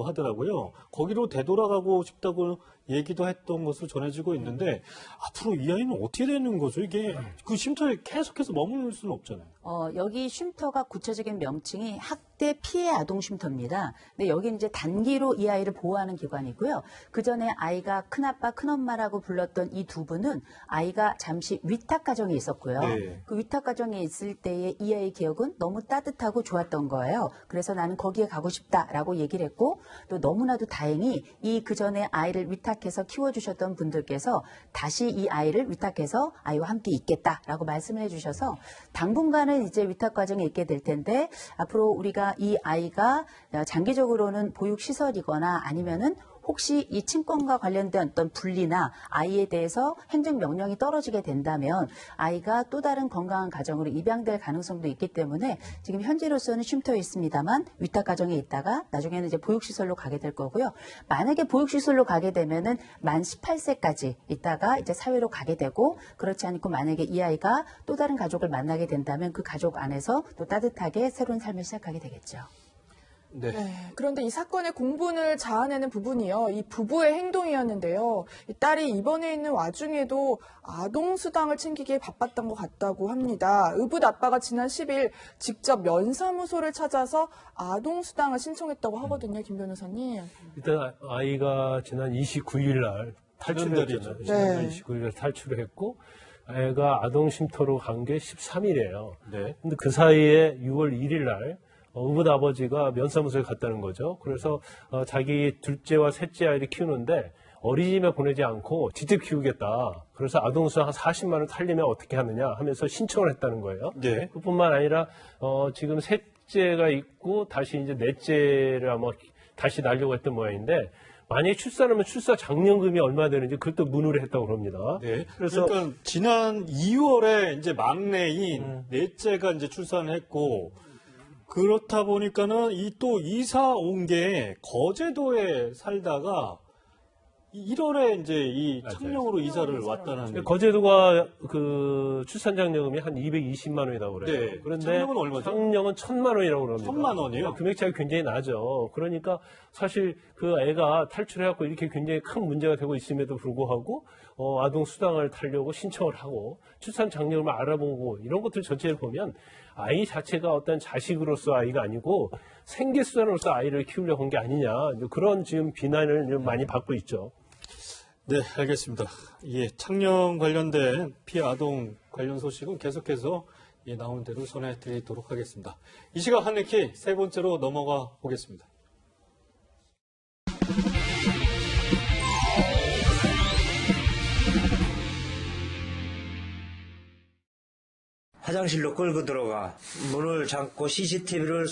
하더라고요. 거기로 되돌아가고 싶다고 얘기도 했던 것으로 전해지고 있는데 앞으로 이 아이는 어떻게 되는 거죠? 이게 그 쉼터에 계속해서 머무를 수는 없잖아요. 여기 쉼터가 구체적인 명칭이 10대 피해 아동 쉼터입니다. 근데 여기는 이제 단기로 이 아이를 보호하는 기관이고요. 그 전에 아이가 큰아빠, 큰엄마라고 불렀던 이 두 분은 아이가 잠시 위탁 가정에 있었고요. 네. 그 위탁 가정에 있을 때의 이 아이의 기억은 너무 따뜻하고 좋았던 거예요. 그래서 나는 거기에 가고 싶다라고 얘기를 했고, 또 너무나도 다행히 이 그 전에 아이를 위탁해서 키워주셨던 분들께서 다시 이 아이를 위탁해서 아이와 함께 있겠다라고 말씀을 해주셔서 당분간은 이제 위탁 과정에 있게 될 텐데, 앞으로 우리가 이 아이가 장기적으로는 보육시설이거나 아니면은 혹시 이 친권과 관련된 어떤 분리나 아이에 대해서 행정명령이 떨어지게 된다면 아이가 또 다른 건강한 가정으로 입양될 가능성도 있기 때문에 지금 현재로서는 쉼터에 있습니다만 위탁 가정에 있다가 나중에는 이제 보육시설로 가게 될 거고요. 만약에 보육시설로 가게 되면은 만 18세까지 있다가 이제 사회로 가게 되고, 그렇지 않고 만약에 이 아이가 또 다른 가족을 만나게 된다면 그 가족 안에서 또 따뜻하게 새로운 삶을 시작하게 되겠죠. 네. 그런데 이 사건의 공분을 자아내는 부분이요, 이 부부의 행동이었는데요. 이 딸이 입원해 있는 와중에도 아동수당을 챙기기에 바빴던 것 같다고 합니다. 의붓 아빠가 지난 10일 직접 면사무소를 찾아서 아동수당을 신청했다고 하거든요, 김 변호사님. 일단 아이가 지난 29일 날 탈출했잖아요. 네. 29일 날 탈출을 했고, 애가 아동쉼터로 간 게 13일이에요. 네. 근데 그 사이에 6월 1일 날 의붓 아버지가 면사무소에 갔다는 거죠. 그래서 자기 둘째와 셋째 아이를 키우는데 어린이집에 보내지 않고 직접 키우겠다. 그래서 아동수당 한 40만 원 탈리면 어떻게 하느냐 하면서 신청을 했다는 거예요. 네. 그뿐만 아니라 지금 셋째가 있고 다시 이제 넷째를 아마 다시 날려고 했던 모양인데, 만약에 출산하면 출사 장려금이 얼마 되는지 그것도 문의를 했다고 합니다. 네. 그래서 그러니까 지난 2월에 이제 막내인 넷째가 이제 출산을 했고, 그렇다 보니까는 또 이사 온 게 거제도에 살다가 1월에 이제 이 창녕으로 이사를 왔다는. 거제도가 그 출산장려금이 한 220만 원이라고 그래요. 네. 그런데 창녕은 얼마죠? 창녕은 1,000만 원이라고 그럽니다. 1,000만 원이요? 금액 차이가 굉장히 나죠. 그러니까 사실 그 애가 탈출해갖고 이렇게 굉장히 큰 문제가 되고 있음에도 불구하고 아동 수당을 타려고 신청을 하고 출산장려금을 알아보고 이런 것들 전체를 보면 아이 자체가 어떤 자식으로서 아이가 아니고 생계수단으로서 아이를 키우려고 한 게 아니냐, 그런 지금 비난을 좀 많이 받고 있죠. 네, 알겠습니다. 예, 창녕 관련된 피해 아동 관련 소식은 계속해서 나온 대로 전해드리도록 하겠습니다. 이 시각 한리키 세 번째로 넘어가 보겠습니다. 화장실로 끌고 들어가 문을 잠고 CCTV를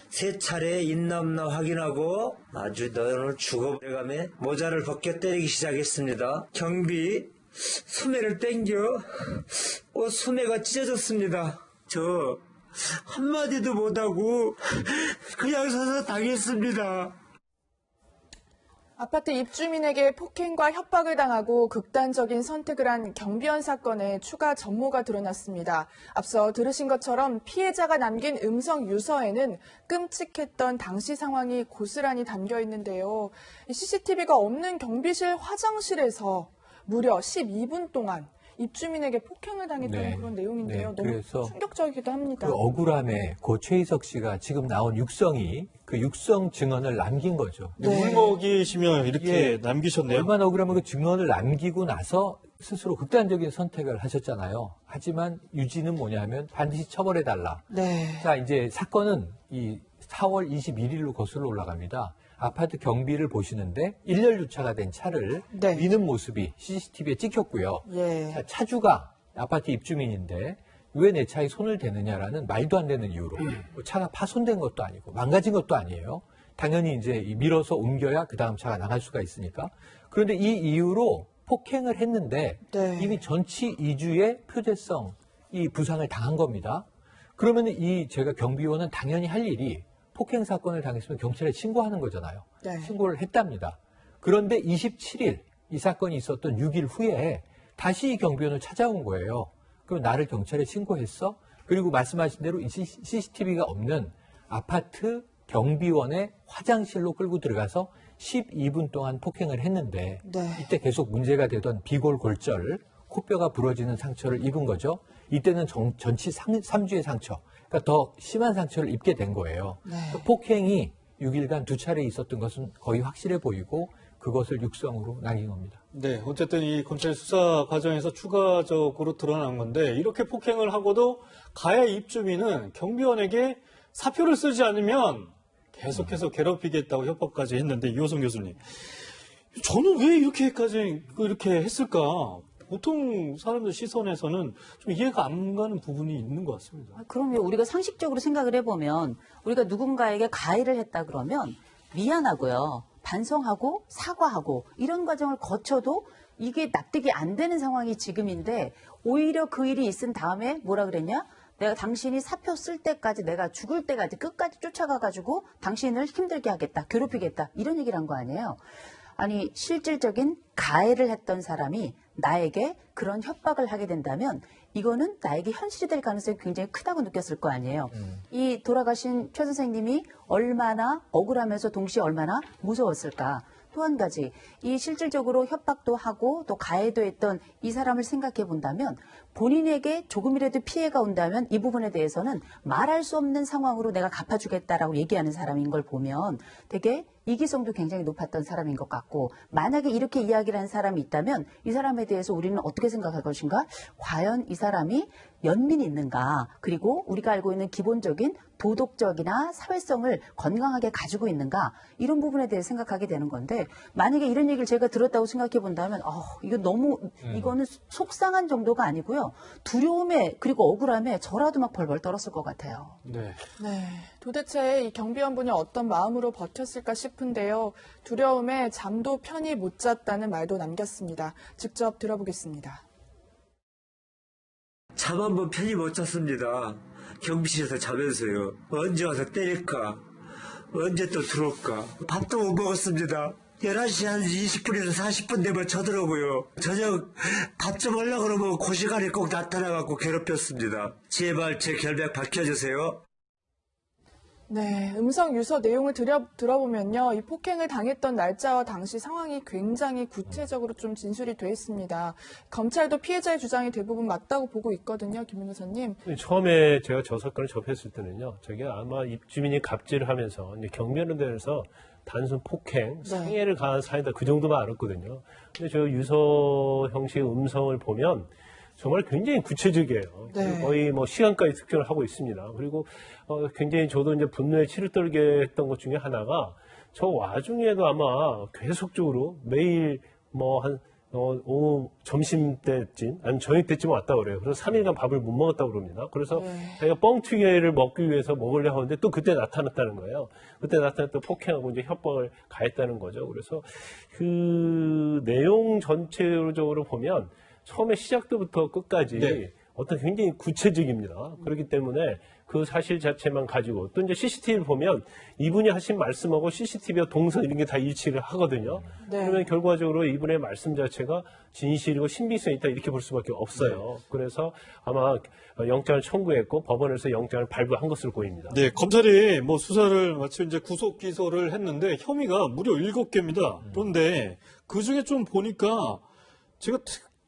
세 차례 있나 없나 확인하고 아주 너 오늘 죽어버려가며 모자를 벗겨 때리기 시작했습니다. 경비 소매를 땡겨 소매가 찢어졌습니다. 저 한마디도 못하고 그냥 서서 당했습니다. 아파트 입주민에게 폭행과 협박을 당하고 극단적인 선택을 한 경비원 사건의 추가 전모가 드러났습니다. 앞서 들으신 것처럼 피해자가 남긴 음성 유서에는 끔찍했던 당시 상황이 고스란히 담겨 있는데요. CCTV가 없는 경비실 화장실에서 무려 12분 동안 입주민에게 폭행을 당했다는 그런 내용인데요. 너무 그래서 충격적이기도 합니다. 네. 그 억울함에 고 최희석 씨가 지금 나온 육성이 그 육성 증언을 남긴 거죠. 울먹이시며 이렇게 남기셨네요. 얼마나 억울하면 그 증언을 남기고 나서 스스로 극단적인 선택을 하셨잖아요. 하지만 유지는 뭐냐면 반드시 처벌해달라. 자, 이제 사건은 이 4월 21일로 거슬러 올라갑니다. 아파트 경비를 보시는데 일렬 주차가 된 차를 미는 모습이 CCTV에 찍혔고요. 자, 차주가 아파트 입주민인데 왜 내 차에 손을 대느냐라는 말도 안 되는 이유로 차가 파손된 것도 아니고 망가진 것도 아니에요. 당연히 이제 밀어서 옮겨야 그 다음 차가 나갈 수가 있으니까. 그런데 이 이유로 폭행을 했는데 이미 전치 2주의 표재성 이 부상을 당한 겁니다. 그러면 이 제가 경비원은 당연히 할 일이 폭행 사건을 당했으면 경찰에 신고하는 거잖아요. 신고를 했답니다. 그런데 27일 이 사건이 있었던 6일 후에 다시 이 경비원을 찾아온 거예요. 그럼 나를 경찰에 신고했어? 그리고 말씀하신 대로 이 CCTV가 없는 아파트 경비원의 화장실로 끌고 들어가서 12분 동안 폭행을 했는데 이때 계속 문제가 되던 비골골절, 코뼈가 부러지는 상처를 입은 거죠. 이때는 전치 3주의 상처, 그러니까 더 심한 상처를 입게 된 거예요. 네. 폭행이 6일간 2차례 있었던 것은 거의 확실해 보이고 그것을 육성으로 남긴 겁니다. 네, 어쨌든 이 검찰 수사 과정에서 추가적으로 드러난 건데 이렇게 폭행을 하고도 가해 입주민은 경비원에게 사표를 쓰지 않으면 계속해서 괴롭히겠다고 협박까지 했는데 이호성 교수님, 저는 왜 이렇게까지 이렇게 했을까? 보통 사람들 시선에서는 좀 이해가 안 가는 부분이 있는 것 같습니다. 그럼요. 우리가 상식적으로 생각을 해보면 우리가 누군가에게 가해를 했다 그러면 미안하고요. 반성하고 사과하고 이런 과정을 거쳐도 이게 납득이 안 되는 상황이 지금인데 오히려 그 일이 있은 다음에 뭐라 그랬냐? 내가 당신이 사표 쓸 때까지 내가 죽을 때까지 끝까지 쫓아가가지고 당신을 힘들게 하겠다. 괴롭히겠다. 이런 얘기를 한 거 아니에요. 아니 실질적인 가해를 했던 사람이 나에게 그런 협박을 하게 된다면 이거는 나에게 현실이 될 가능성이 굉장히 크다고 느꼈을 거 아니에요. 이 돌아가신 최 선생님이 얼마나 억울하면서 동시에 얼마나 무서웠을까. 또 한 가지, 이 실질적으로 협박도 하고 또 가해도 했던 이 사람을 생각해 본다면 본인에게 조금이라도 피해가 온다면 이 부분에 대해서는 말할 수 없는 상황으로 내가 갚아주겠다라고 얘기하는 사람인 걸 보면 되게 이기성도 굉장히 높았던 사람인 것 같고, 만약에 이렇게 이야기를 한 사람이 있다면 이 사람에 대해서 우리는 어떻게 생각할 것인가? 과연 이 사람이 연민이 있는가? 그리고 우리가 알고 있는 기본적인 도덕적이나 사회성을 건강하게 가지고 있는가? 이런 부분에 대해 생각하게 되는 건데, 만약에 이런 얘기를 제가 들었다고 생각해 본다면 이거 너무 이거는 속상한 정도가 아니고요. 두려움에 그리고 억울함에 저라도 막 벌벌 떨었을 것 같아요. 네. 네. 도대체 이 경비원분이 어떤 마음으로 버텼을까 싶은데요. 두려움에 잠도 편히 못 잤다는 말도 남겼습니다. 직접 들어보겠습니다. 잠 한 번 편히 못 잤습니다. 경비실에서 자면서요. 언제 와서 때릴까? 언제 또 들어올까? 밥도 못 먹었습니다. 11시 한 20분에서 40분 되면 저더라고요. 저녁 밥 좀 하려고 그러면 그 시간에 꼭 나타나갖고 괴롭혔습니다. 제발 제 결백 밝혀주세요. 네, 음성 유서 내용을 들어보면요. 이 폭행을 당했던 날짜와 당시 상황이 굉장히 구체적으로 좀 진술이 돼 있습니다. 검찰도 피해자의 주장이 대부분 맞다고 보고 있거든요. 김 변호사님. 처음에 제가 저 사건을 접했을 때는요. 저게 아마 입주민이 갑질을 하면서 이제 경비원에 대해서 단순 폭행, 상해를 가한 사이다 그 정도만 알았거든요. 근데 저 유서 형식의 음성을 보면 정말 굉장히 구체적이에요. 네. 거의 뭐 시간까지 특정을 하고 있습니다. 그리고 굉장히 저도 이제 분노에 치를 떨게 했던 것 중에 하나가 저 와중에도 아마 계속적으로 매일 뭐 한 오후 점심 때쯤 아니면 저녁 때쯤 왔다 그래요. 그래서 3일간 밥을 못 먹었다고 그럽니다. 그래서 자기가 뻥튀기를 먹기 위해서 먹으려고 하는데 또 그때 나타났다는 거예요. 그때 나타났던 폭행하고 이제 협박을 가했다는 거죠. 그래서 그 내용 전체적으로 보면 처음에 시작 때부터 끝까지 어떤 굉장히 구체적입니다. 그렇기 때문에 그 사실 자체만 가지고 또 이제 CCTV를 보면 이분이 하신 말씀하고 CCTV와 동선 이런 게 다 일치를 하거든요. 그러면 결과적으로 이분의 말씀 자체가 진실이고 신빙성이 있다 이렇게 볼 수밖에 없어요. 그래서 아마 영장을 청구했고 법원에서 영장을 발부한 것으로 보입니다. 네, 검찰이 뭐 수사를 마치 이제 구속 기소를 했는데 혐의가 무려 7개입니다. 그런데 그 중에 좀 보니까 제가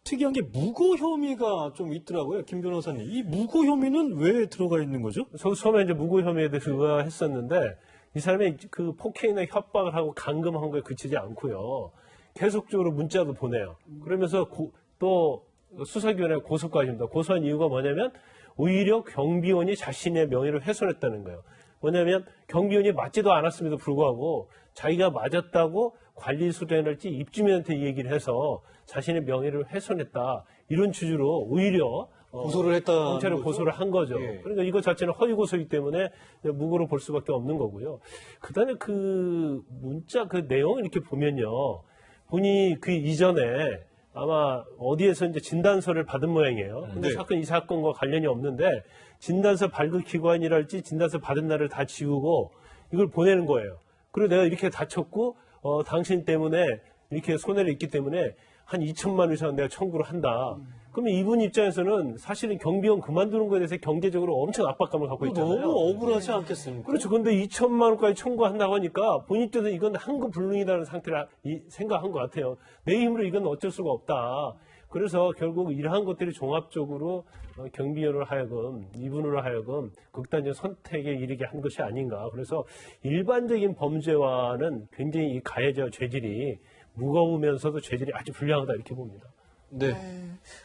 특이한 게 무고 혐의가 좀 있더라고요. 김 변호사님. 이 무고 혐의는 왜 들어가 있는 거죠? 처음에 이제 무고 혐의에 대해서 의아했었는데 이 사람이 그 폭행이나 협박을 하고 감금한 거에 그치지 않고요. 계속적으로 문자도 보내요. 그러면서 또 수사기관에 고소까지 합니다. 고소한 이유가 뭐냐면 오히려 경비원이 자신의 명예를 훼손했다는 거예요. 뭐냐면 경비원이 맞지도 않았음에도 불구하고 자기가 맞았다고 관리 수련할지 입주민한테 얘기를 해서 자신의 명예를 훼손했다. 이런 취지로 오히려 고소를 했다. 검찰에 고소를 한 거죠. 그러니까 이거 자체는 허위 고소이기 때문에 무고로 볼 수밖에 없는 거고요. 그다음에 그 문자 그 내용을 이렇게 보면요. 본인이 그 이전에 아마 어디에서 이제 진단서를 받은 모양이에요. 근데 이 사건과 관련이 없는데 진단서 발급 기관이랄지 진단서 받은 날을 다 지우고 이걸 보내는 거예요. 그리고 내가 이렇게 다쳤고 당신 때문에 이렇게 손해를 입기 때문에 한 2천만 원 이상 내가 청구를 한다. 그러면 이분 입장에서는 사실은 경비원 그만두는 거에 대해서 경제적으로 엄청 압박감을 갖고 있잖아요. 너무 억울하지 않겠습니까? 그렇죠. 그런데 2천만 원까지 청구한다고 하니까 본인 입장에서 이건 한급불능이라는 상태를 생각한 것 같아요. 내 힘으로 이건 어쩔 수가 없다. 그래서 결국 이러한 것들이 종합적으로 경비원으로 하여금, 이분으로 하여금 극단적 선택에 이르게 한 것이 아닌가. 그래서 일반적인 범죄와는 굉장히 이 가해자의 죄질이 무거우면서도 죄질이 아주 불량하다 이렇게 봅니다. 네.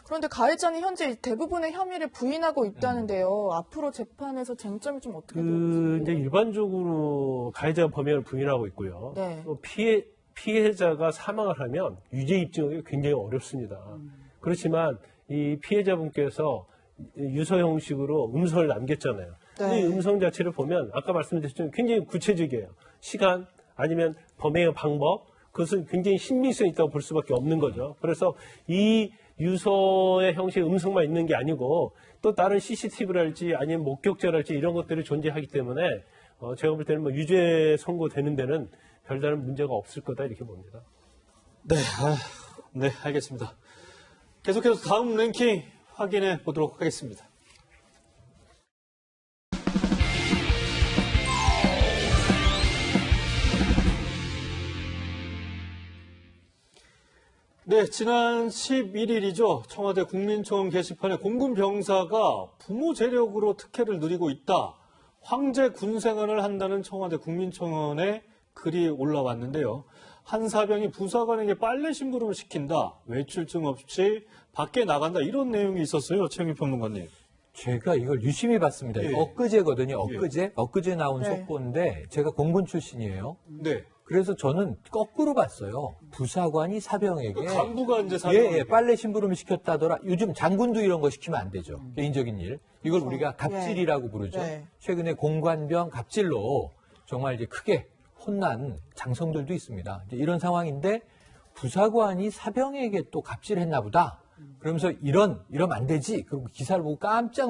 그런데 가해자는 현재 대부분의 혐의를 부인하고 있다는데요. 앞으로 재판에서 쟁점이 좀 어떻게 될지. 이제 일반적으로 가해자가 범행을 부인하고 있고요. 네. 또 피해자가 사망을 하면 유죄 입증이 굉장히 어렵습니다. 그렇지만 이 피해자분께서 유서 형식으로 음성을 남겼잖아요. 근데 이 음성 자체를 보면 아까 말씀드렸지만 굉장히 구체적이에요. 시간 아니면 범행의 방법, 그것은 굉장히 신빙성이 있다고 볼 수밖에 없는 거죠. 그래서 이 유서의 형식의 음성만 있는 게 아니고 또 다른 CCTV랄지 아니면 목격자랄지 이런 것들이 존재하기 때문에 제가 볼 때는 뭐 유죄 선고되는 데는 별다른 문제가 없을 거다 이렇게 봅니다. 네, 네, 알겠습니다. 계속해서 다음 랭킹 확인해 보도록 하겠습니다. 네, 지난 11일이죠. 청와대 국민청원 게시판에 공군 병사가 부모 재력으로 특혜를 누리고 있다. 황제 군생활을 한다는 청와대 국민청원에 글이 올라왔는데요. 한 사병이 부사관에게 빨래 심부름을 시킨다. 외출증 없이 밖에 나간다. 이런 내용이 있었어요. 최영일 평론가님. 제가 이걸 유심히 봤습니다. 예. 엊그제거든요. 엊그제 나온 네. 속보인데 제가 공군 출신이에요. 네. 그래서 저는 거꾸로 봤어요. 부사관이 사병에게 간부가 이제 사병에게. 예, 빨래 심부름을 시켰다더라. 요즘 장군도 이런 거 시키면 안 되죠. 개인적인 일. 이걸 우리가 갑질이라고 부르죠. 네. 최근에 공관병 갑질로 정말 이제 크게 혼난 장성들도 있습니다. 이제 이런 상황인데 부사관이 사병에게 또 갑질했나 보다. 그러면서 이러면 안 되지. 그리고 기사를 보고 깜짝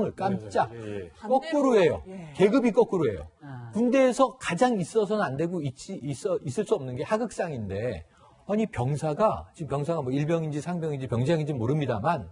거꾸로 해요. 계급이 거꾸로 해요. 군대에서 가장 있어서는 안 되고 있을 수 없는 게 하극상인데 아니 병사가 지금 병사가 뭐 일병인지 상병인지 병장인지 모릅니다만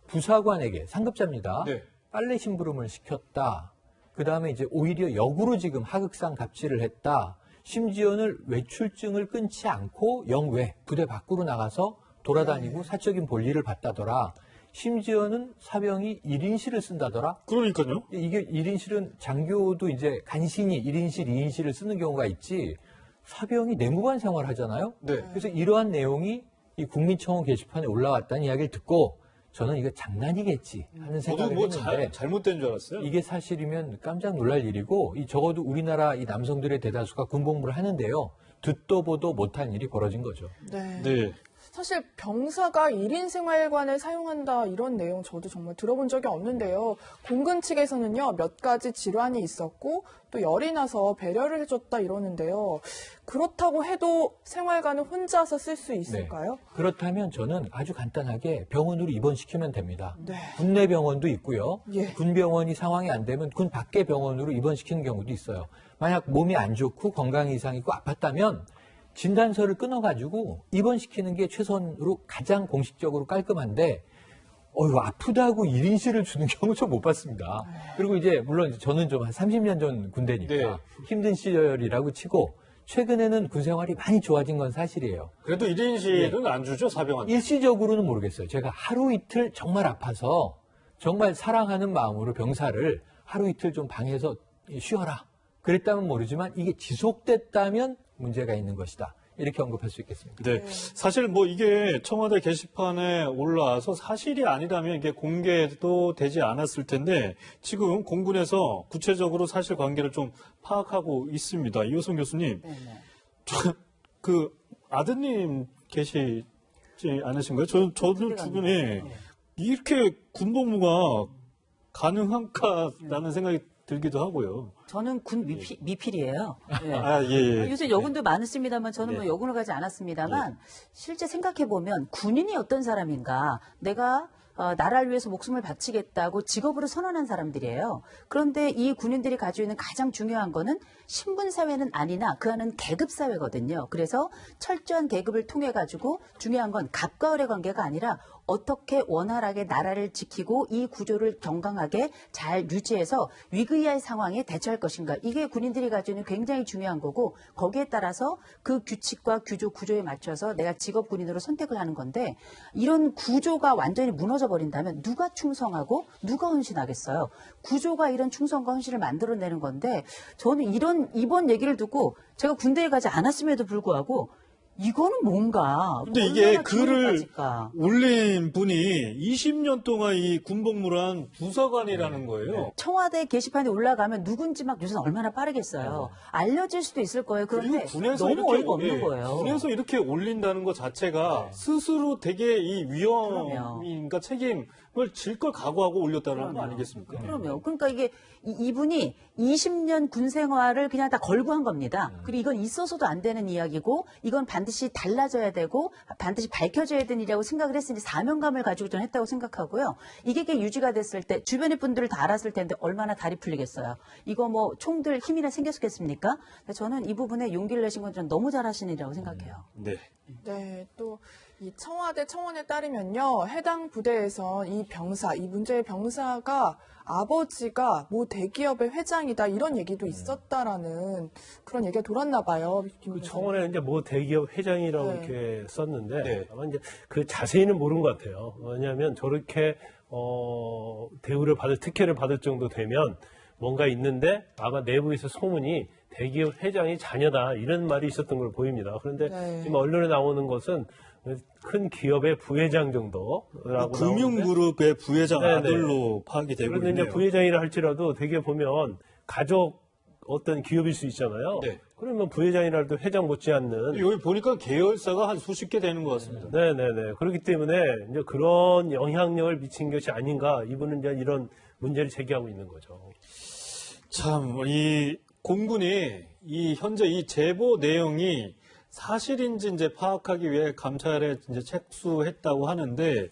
부사관에게 상급자입니다. 네. 빨래 심부름을 시켰다. 그 다음에 이제 오히려 역으로 지금 하극상 갑질을 했다. 심지어는 외출증을 끊지 않고 영외 부대 밖으로 나가서 돌아다니고 사적인 볼일을 봤다더라. 심지어는 사병이 1인실을 쓴다더라. 그러니까요. 이게 1인실은 장교도 이제 간신히 1인실, 2인실을 쓰는 경우가 있지. 사병이 내무관 생활을 하잖아요. 네. 그래서 이러한 내용이 이 국민청원 게시판에 올라왔다는 이야기를 듣고 저는 이거 장난이겠지 하는 생각을 했는데 잘못된 줄 알았어요. 이게 사실이면 깜짝 놀랄 일이고 적어도 우리나라 이 남성들의 대다수가 군복무를 하는데요. 듣도 보도 못한 일이 벌어진 거죠. 네. 네. 사실 병사가 1인 생활관을 사용한다 이런 내용 저도 정말 들어본 적이 없는데요. 공군 측에서는요 몇 가지 질환이 있었고 또 열이 나서 배려를 해줬다 이러는데요. 그렇다고 해도 생활관을 혼자서 쓸 수 있을까요? 네. 그렇다면 저는 아주 간단하게 병원으로 입원시키면 됩니다. 네. 군내 병원도 있고요. 예. 군 병원이 상황이 안 되면 군 밖의 병원으로 입원시키는 경우도 있어요. 만약 몸이 안 좋고 건강 이상이 있고 아팠다면 진단서를 끊어가지고 입원시키는 게 최선으로 가장 공식적으로 깔끔한데 아프다고 1인실을 주는 경우 좀 못 봤습니다. 그리고 이제 물론 저는 좀 한 30년 전 군대니까 네. 힘든 시절이라고 치고 최근에는 군 생활이 많이 좋아진 건 사실이에요. 그래도 1인실은 안 주죠, 사병한테. 일시적으로는 모르겠어요. 제가 하루 이틀 정말 아파서 정말 사랑하는 마음으로 병사를 하루 이틀 좀 방에서 쉬어라. 그랬다면 모르지만 이게 지속됐다면 문제가 있는 것이다. 이렇게 언급할 수 있겠습니다. 네. 사실 뭐 이게 청와대 게시판에 올라와서 사실이 아니라면 이게 공개도 되지 않았을 텐데 지금 공군에서 구체적으로 사실관계를 좀 파악하고 있습니다. 이호성 교수님. 그 아드님 계시지 않으신가요? 저도 주변에 이렇게 군복무가 가능한가라는 생각이 들기도 하고요. 저는 군 미필이에요. 네. 예. 요새 여군도 많습니다만 저는 뭐 여군을 가지 않았습니다만 실제 생각해 보면 군인이 어떤 사람인가, 내가 나라를 위해서 목숨을 바치겠다고 직업으로 선언한 사람들이에요. 그런데 이 군인들이 가지고 있는 가장 중요한 거는 신분사회는 아니나 그 안은 계급사회거든요. 그래서 철저한 계급을 통해 가지고 중요한 건 갑과 을의 관계가 아니라 어떻게 원활하게 나라를 지키고 이 구조를 건강하게 잘 유지해서 위기의 상황에 대처할 것인가. 이게 군인들이 가지고 있는 굉장히 중요한 거고 거기에 따라서 그 규칙과 구조에 맞춰서 내가 직업 군인으로 선택을 하는 건데 이런 구조가 완전히 무너져 버린다면 누가 충성하고 누가 헌신하겠어요. 구조가 이런 충성과 헌신을 만들어내는 건데 저는 이번 얘기를 듣고 제가 군대에 가지 않았음에도 불구하고 이거는 뭔가. 근데 이게 글을 올린 분이 20년 동안 이 군복무를 부사관이라는 거예요. 청와대 게시판에 올라가면 누군지 막 요새는 얼마나 빠르겠어요. 알려질 수도 있을 거예요. 그런데 너무 어이가 없는 거예요. 군에서 이렇게 올린다는 것 자체가 스스로 되게 이 위험인가 책임을 질 걸 각오하고 올렸다는 거 아니겠습니까? 그럼요. 그러니까 이게 이분이 20년 군 생활을 그냥 다 걸고 한 겁니다. 그리고 이건 있어서도 안 되는 이야기고 이건 반드시 달라져야 되고 반드시 밝혀져야 되는 일이라고 생각을 했으니 사명감을 가지고 저는 했다고 생각하고요. 이게 유지가 됐을 때 주변의 분들을 다 알았을 텐데 얼마나 다리 풀리겠어요. 이거 뭐 총들 힘이나 생겼겠습니까? 저는 이 부분에 용기를 내신 건 좀 너무 잘하신 일이라고 생각해요. 네. 네, 또 이 청와대 청원에 따르면요, 해당 부대에서 이 문제의 병사가 아버지가 모 대기업의 회장이다 이런 얘기도 있었다라는 그런 얘기가 돌았나 봐요. 그 청원에 이제 모 대기업 회장이라고 네. 이렇게 썼는데 아마 이제 그 자세히는 모른 것 같아요. 왜냐하면 저렇게 대우를 특혜를 받을 정도 되면 뭔가 있는데 아마 내부에서 소문이 대기업 회장이 자녀다 이런 말이 있었던 걸로 보입니다. 그런데 지금 언론에 나오는 것은 큰 기업의 부회장 정도라고 금융그룹의 부회장 아들로 파악이 되고 그런데 있네요. 이제 부회장이라 할지라도 되게 보면 가족 어떤 기업일 수 있잖아요. 그러면 부회장이라도 회장 못지않는 여기 보니까 계열사가 한 수십 개 되는 것 같습니다. 네네네. 그렇기 때문에 이제 그런 영향력을 미친 것이 아닌가 이분은 이제 이런 문제를 제기하고 있는 거죠. 참, 이 공군이 현재 이 제보 내용이 사실인지 이제 파악하기 위해 감찰에 이제 착수했다고 하는데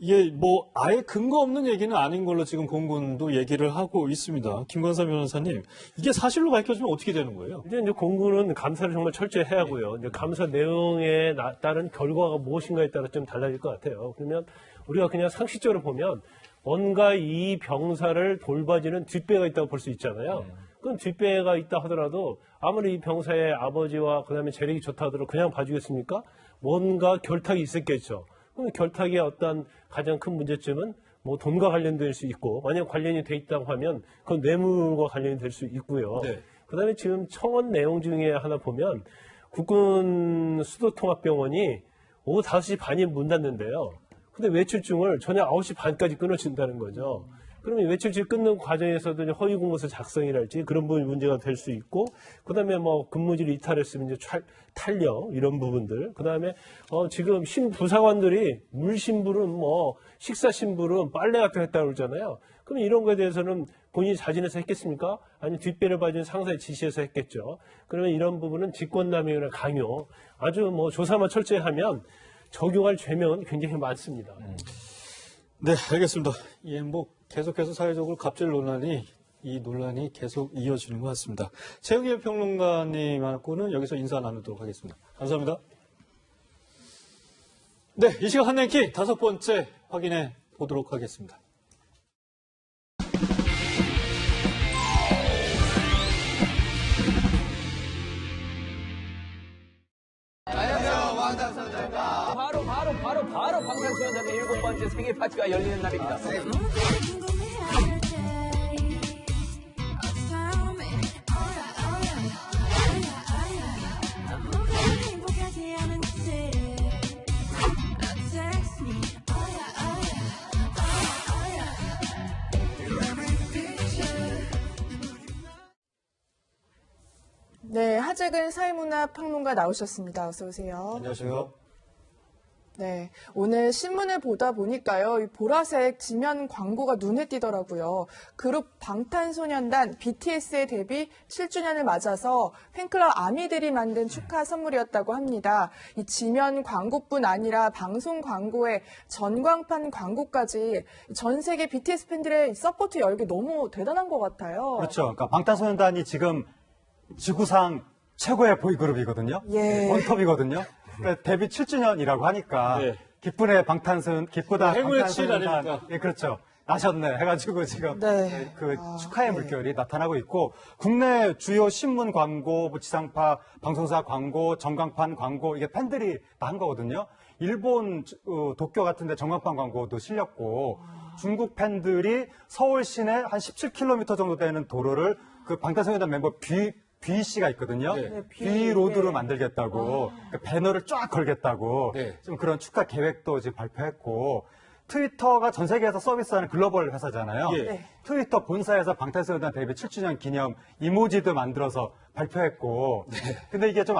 이게 뭐 아예 근거 없는 얘기는 아닌 걸로 지금 공군도 얘기를 하고 있습니다. 김관사 변호사님, 이게 사실로 밝혀지면 어떻게 되는 거예요? 이제 공군은 감사를 정말 철저히 해야 하고요. 이제 감사 내용에 따른 결과가 무엇인가에 따라 좀 달라질 것 같아요. 그러면 우리가 그냥 상식적으로 보면 뭔가 이 병사를 돌봐주는 뒷배가 있다고 볼 수 있잖아요. 그럼 뒷배가 있다 하더라도 아무리 이 병사의 아버지와 그다음에 재력이 좋다 하더라도 그냥 봐주겠습니까? 뭔가 결탁이 있었겠죠. 그럼 결탁의 어떤 가장 큰 문제점은 뭐 돈과 관련될 수 있고 만약 관련이 돼 있다고 하면 그건 뇌물과 관련이 될 수 있고요. 그다음에 지금 청원 내용 중에 하나 보면 국군 수도통합병원이 오후 5시 반에 문 닫는데요. 근데 외출증을 저녁 9시 반까지 끊어준다는 거죠. 그러면 외출증 끊는 과정에서도 허위 공문서 작성이랄지 그런 부분이 문제가 될 수 있고, 그 다음에 뭐 근무지를 이탈했으면 이제 탄력 이런 부분들, 그 다음에 지금 부사관들이 물심부름, 뭐 식사심부름, 빨래 같은 거 했다고 그러잖아요. 그럼 이런 거에 대해서는 본인이 자진해서 했겠습니까? 아니면 뒷배를 봐준 상사의 지시해서 했겠죠. 그러면 이런 부분은 직권남용이나 강요, 아주 뭐 조사만 철저히 하면 적용할 죄명은 굉장히 많습니다. 네, 알겠습니다. 예, 뭐 계속해서 사회적으로 갑질 이 논란이 계속 이어지는 것 같습니다. 최영일 평론가님하고는 여기서 인사 나누도록 하겠습니다. 감사합니다. 네, 이 시간 한랭킹 5번째 확인해 보도록 하겠습니다. 바로 방탄소년단의 7번째 생일 파티가 열리는 날입니다. 네, 하재근 사회문화 평론가 나오셨습니다. 어서 오세요. 안녕하세요. 네, 오늘 신문을 보다 보니까요, 이 보라색 지면 광고가 눈에 띄더라고요. 그룹 방탄소년단 BTS의 데뷔 7주년을 맞아서 팬클럽 아미들이 만든 축하 선물이었다고 합니다. 이 지면 광고뿐 아니라 방송 광고에 전광판 광고까지 전 세계 BTS 팬들의 서포트 열기 너무 대단한 것 같아요. 그렇죠. 그러니까 방탄소년단이 지금 지구상 최고의 보이그룹이거든요. 예. 원톱이거든요. 그러니까 데뷔 7주년이라고 하니까 네. 기쁘다 행운의 칠 방탄소년단. 아닙니까? 예, 그렇죠. 나셨네 해가지고 지금 네. 그 축하의 물결이 나타나고 있고 국내 주요 신문 광고, 뭐 지상파 방송사 광고, 전광판 광고 이게 팬들이 다 한 거거든요. 일본 도쿄 같은데 전광판 광고도 실렸고 중국 팬들이 서울 시내 한 17km 정도 되는 도로를 그 방탄소년단 멤버 B 씨가 있거든요. 네. B 로드로 만들겠다고 그 배너를 쫙 걸겠다고 네. 좀 그런 축하 계획도 지금 발표했고 트위터가 전 세계에서 서비스하는 글로벌 회사잖아요. 예. 네. 트위터 본사에서 방탄소년단 데뷔 7주년 기념 이모지도 만들어서 발표했고 근데 이게 좀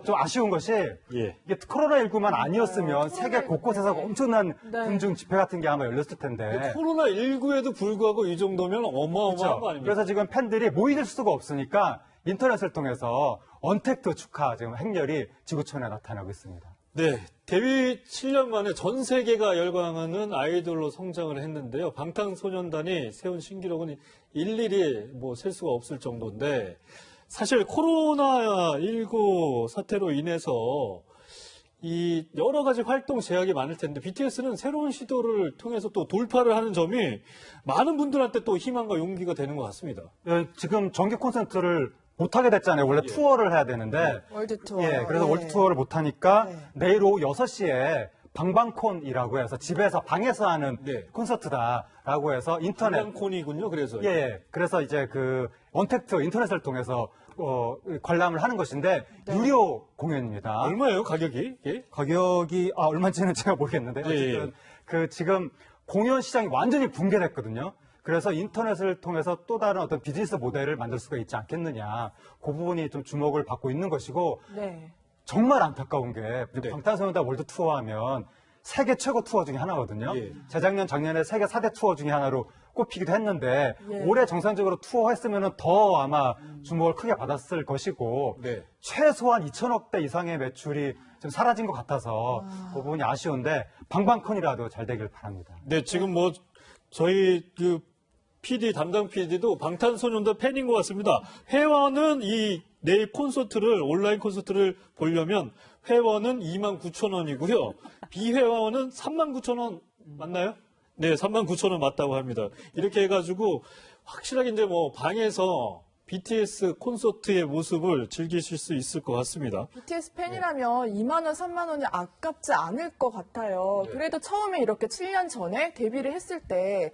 좀 아쉬운 것이 예. 이게 코로나19만 아니었으면 세계 곳곳에서 엄청난 네. 군중 집회 같은 게 아마 열렸을 텐데 코로나19에도 불구하고 이 정도면 어마어마한 그렇죠. 거 아닙니까? 그래서 지금 팬들이 모일 수가 없으니까 인터넷을 통해서 언택트 축하 지금 행렬이 지구촌에 나타나고 있습니다. 네, 데뷔 7년 만에 전 세계가 열광하는 아이돌로 성장을 했는데요. 방탄소년단이 세운 신기록은 일일이 뭐 셀 수가 없을 정도인데 사실 코로나19 사태로 인해서 이 여러 가지 활동 제약이 많을 텐데 BTS는 새로운 시도를 통해서 또 돌파를 하는 점이 많은 분들한테 또 희망과 용기가 되는 것 같습니다. 지금 정기 콘서트를 못하게 됐잖아요. 원래 투어를 해야 되는데. 월드 투어. 예, 그래서 예. 월드 투어를 못하니까 내일 오후 6시에 방방콘이라고 해서 집에서 방에서 하는 콘서트다라고 해서 인터넷. 방방콘이군요, 그래서. 예, 그래서 이제 그 언택트 인터넷을 통해서 관람을 하는 것인데 유료 공연입니다. 얼마예요, 가격이? 예? 가격이 얼마인지는 제가 모르겠는데 어쨌든 그 지금 공연 시장이 완전히 붕괴됐거든요. 그래서 인터넷을 통해서 또 다른 어떤 비즈니스 모델을 만들 수가 있지 않겠느냐. 그 부분이 좀 주목을 받고 있는 것이고 네. 정말 안타까운 게 방탄소년단 월드 투어하면 세계 최고 투어 중에 하나거든요. 재작년, 작년에 세계 4대 투어 중에 하나로 꼽히기도 했는데 올해 정상적으로 투어했으면 더 아마 주목을 크게 받았을 것이고 최소한 2천억 대 이상의 매출이 좀 사라진 것 같아서 그 부분이 아쉬운데 방방콘이라도 잘 되길 바랍니다. 네, 지금 뭐 저희 그 담당 PD도 방탄소년단 팬인 것 같습니다. 회원은 이 내일 온라인 콘서트를 보려면 회원은 29,000원이고요. 비회원은 39,000원 맞나요? 네, 39,000원 맞다고 합니다. 이렇게 해가지고 확실하게 이제 뭐 방에서 BTS 콘서트의 모습을 즐기실 수 있을 것 같습니다. BTS 팬이라면 2만 원, 3만 원이 아깝지 않을 것 같아요. 그래도 처음에 이렇게 7년 전에 데뷔를 했을 때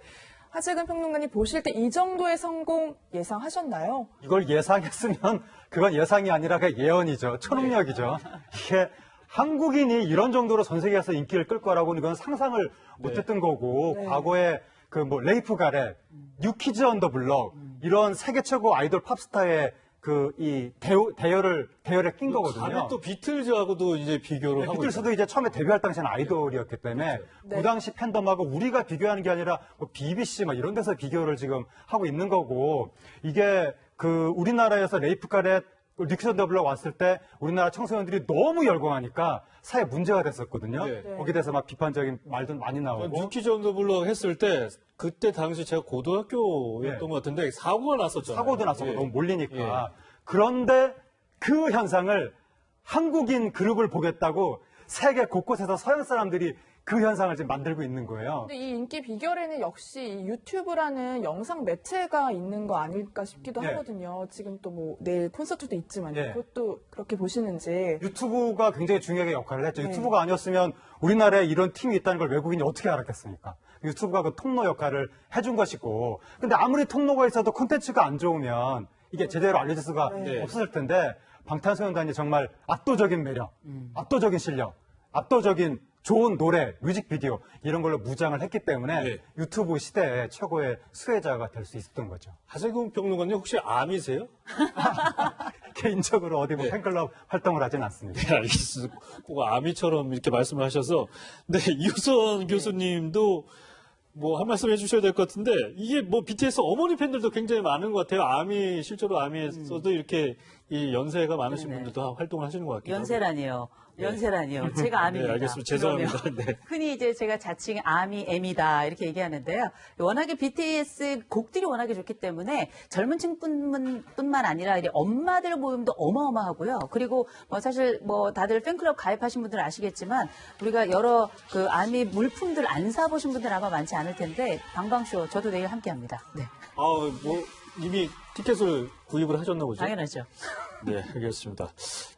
하재근 평론가님 보실 때 이 정도의 성공 예상하셨나요? 이걸 예상했으면 그건 예상이 아니라 그냥 예언이죠. 초능력이죠. 이게 한국인이 이런 정도로 전 세계에서 인기를 끌 거라고는 이건 상상을 못했던 거고 과거에 그 뭐 레이프 가렛, 뉴키즈 온 더 블럭 이런 세계 최고 아이돌 팝스타의 그 이 대열에 낀 거거든요. 감히 또 비틀즈하고도 이제 비교를 하고 비틀즈도 이제 처음에 데뷔할 당시에는 아이돌이었기 때문에 그 당시 팬덤하고 우리가 비교하는 게 아니라 뭐 BBC 막 이런 데서 비교를 지금 하고 있는 거고 이게 그 우리나라에서 레이프 가렛 뉴키즈 온 더 블럭 왔을 때 우리나라 청소년들이 너무 열광하니까 사회 문제가 됐었거든요. 거기에 대해서 막 비판적인 말도 많이 나오고. 뉴키즈 온 더 블럭 했을 때 그때 당시 제가 고등학교였던 것 같은데 사고가 났었잖아요. 사고도 났었고 너무 몰리니까. 그런데 그 현상을 한국인 그룹을 보겠다고 세계 곳곳에서 서양 사람들이 그 현상을 지금 만들고 있는 거예요. 근데 이 인기 비결에는 역시 이 유튜브라는 영상 매체가 있는 거 아닐까 싶기도 하거든요. 지금 또 뭐 내일 콘서트도 있지만 그것도 그렇게 보시는지. 유튜브가 굉장히 중요하게 역할을 했죠. 유튜브가 아니었으면 우리나라에 이런 팀이 있다는 걸 외국인이 어떻게 알았겠습니까? 유튜브가 그 통로 역할을 해준 것이고. 근데 아무리 통로가 있어도 콘텐츠가 안 좋으면 이게 제대로 알려질 수가 없었을 텐데 방탄소년단이 정말 압도적인 매력, 압도적인 실력, 압도적인 좋은 노래, 뮤직비디오 이런 걸로 무장을 했기 때문에 네. 유튜브 시대의 최고의 수혜자가 될 수 있었던 거죠. 하재근 평론가님 혹시 암이세요? 개인적으로 어디 뭐 팬클럽 활동을 하진 않습니다. 네, 알겠습니다. 꼭 아미처럼 이렇게 말씀을 하셔서. 네, 이우선 교수님도 뭐 한 말씀 해주셔야 될 것 같은데, 이게 뭐 BTS 어머니 팬들도 굉장히 많은 것 같아요. 아미, 실제로 아미에서도 이렇게 이 연세가 많으신 분들도 활동을 하시는 것 같기도 하고. 연세라니요. 연세라니요. 제가 암입니다. 네, 알겠습니다. 죄송합니다. 네. 흔히 이제 제가 자칭 암이 M이다 이렇게 얘기하는데요. 워낙에 BTS 곡들이 워낙에 좋기 때문에 젊은 층뿐만 아니라 이제 엄마들 모임도 어마어마하고요. 그리고 뭐 사실 뭐 다들 팬클럽 가입하신 분들은 아시겠지만 우리가 여러 그 아미 물품들 안 사보신 분들 아마 많지 않을 텐데 방방쇼 저도 내일 함께합니다. 네. 뭐 이미 티켓을 구입을 하셨나 보죠? 당연하죠. 네, 알겠습니다.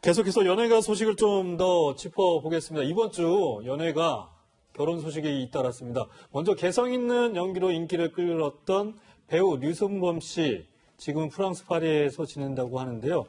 계속해서 연예가 소식을 좀 더 짚어보겠습니다. 이번 주 연예가 결혼 소식이 잇따랐습니다. 먼저 개성 있는 연기로 인기를 끌었던 배우 류승범 씨, 지금 프랑스 파리에서 지낸다고 하는데요.